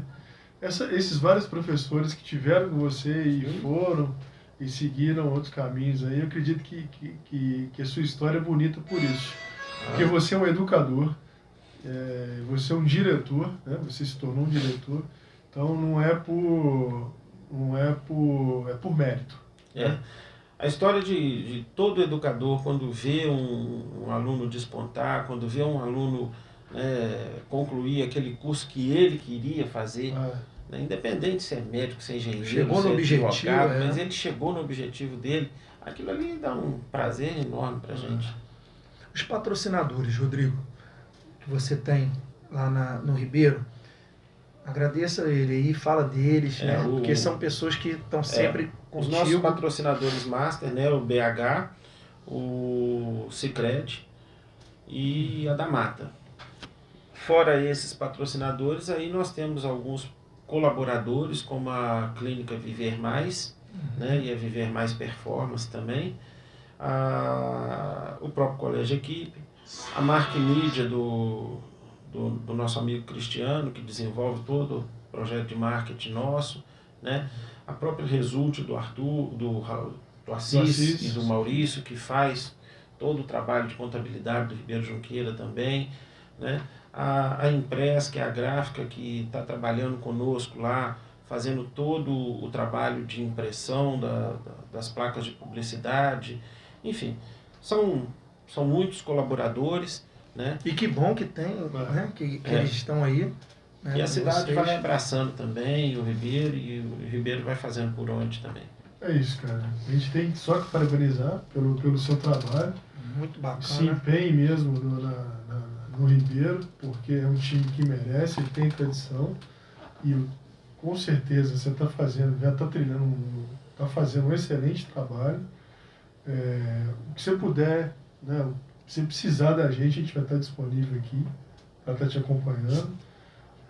Esses vários professores que tiveram com você e foram e seguiram outros caminhos aí, eu acredito que a sua história é bonita por isso. Porque você é um educador, você é um diretor, né? Você se tornou um diretor, então não é por mérito. A história de todo educador, quando vê um aluno despontar, quando vê um aluno concluir aquele curso que ele queria fazer, né, independente se é médico, se é engenheiro, chegou se no é objetivo, advogado, mas ele chegou no objetivo dele, aquilo ali dá um prazer enorme pra gente. Os patrocinadores, Rodrigo, que você tem lá no Ribeiro, agradeça ele aí, fala deles, né? Porque são pessoas que estão sempre contigo. Os nossos patrocinadores master, né? O BH, o Sicredi e a da Mata. Fora esses patrocinadores, aí nós temos alguns colaboradores, como a Clínica Viver Mais, né, e a Viver Mais Performance também, o próprio Colégio Equipe, a Marque Mídia do nosso amigo Cristiano, que desenvolve todo o projeto de marketing nosso, né, a própria Result do Arthur, do Assis e do Maurício, que faz todo o trabalho de contabilidade do Ribeiro Junqueira também, né, a Impress, que é a gráfica que está trabalhando conosco lá, fazendo todo o trabalho de impressão das placas de publicidade, enfim, são muitos colaboradores, né? E que bom que tem, né? que eles estão aí. Né? E a cidade vai abraçando também o Ribeiro, e o Ribeiro vai fazendo por onde também. É isso, cara. A gente tem só que parabenizar pelo seu trabalho. Muito bacana. Se empenhe mesmo no Ribeiro, porque é um time que merece, ele tem tradição. E com certeza você está fazendo, já está treinando, está fazendo um excelente trabalho. O que você puder, né, se precisar da gente, a gente vai estar disponível aqui para estar te acompanhando.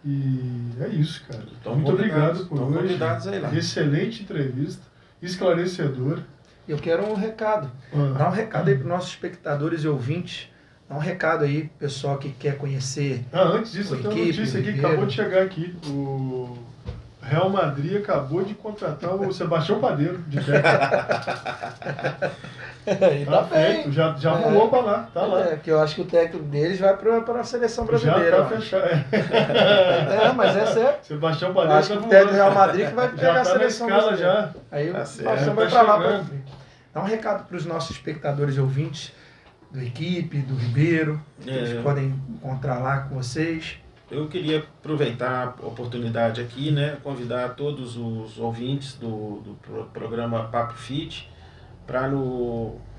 E é isso, cara. Muito obrigado por hoje. Excelente entrevista, esclarecedor. Eu quero um recado. Dá um recado aí para os nossos espectadores e ouvintes. Dá um recado aí, pessoal que quer conhecer. Antes disso, tem uma notícia aqui que acabou de chegar aqui. O Real Madrid acabou de contratar o Sebastião Padeiro de técnico. Tá feito, já voou para lá, tá lá. Que eu acho que o técnico deles vai para a seleção brasileira. Já tá fechado. Mas é sério. Sebastião Padeiro acho que o técnico do Real Madrid que vai pegar a seleção brasileira. Já. Aí o Sebastião vai para lá. Dá um recado para os nossos espectadores e ouvintes do Equipe, do Ribeiro, que eles podem encontrar lá com vocês. Eu queria aproveitar a oportunidade aqui, né, convidar todos os ouvintes do programa Papo Fit para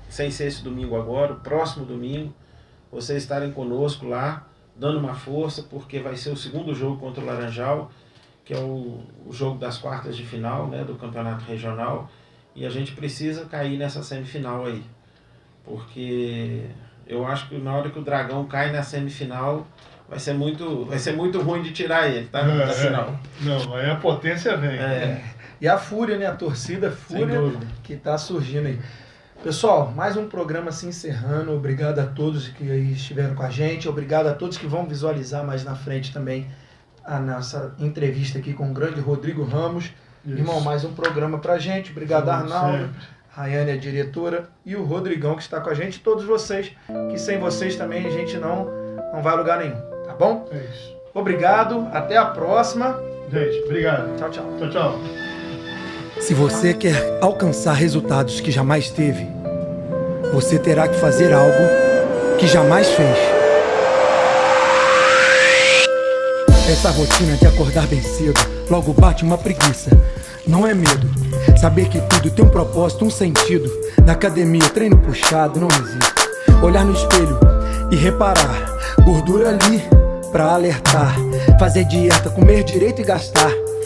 sem ser esse domingo agora, o próximo domingo, vocês estarem conosco lá, dando uma força, porque vai ser o segundo jogo contra o Laranjal, que é o jogo das quartas de final, né, do campeonato regional, e a gente precisa cair nessa semifinal aí, porque eu acho que na hora que o Dragão cai na semifinal, vai ser muito ruim de tirar ele, tá? Da final. Não, aí a potência vem. E a fúria, né? A torcida fúria que está surgindo aí. Pessoal, mais um programa se encerrando. Obrigado a todos que aí estiveram com a gente. Obrigado a todos que vão visualizar mais na frente também a nossa entrevista aqui com o grande Rodrigo Ramos. Isso. Irmão, mais um programa pra gente. Obrigado, Arnaldo. Rayane, a diretora, e o Rodrigão que está com a gente. Todos vocês, que sem vocês também a gente não vai a lugar nenhum. Tá bom? É isso. Obrigado, até a próxima. Gente, obrigado. Tchau, tchau. Tchau, tchau. Se você quer alcançar resultados que jamais teve, você terá que fazer algo que jamais fez. Essa rotina de acordar bem cedo, logo bate uma preguiça. Não é medo, saber que tudo tem um propósito, um sentido. Na academia, treino puxado, não existe. Olhar no espelho e reparar, gordura ali pra alertar. Fazer dieta, comer direito e gastar.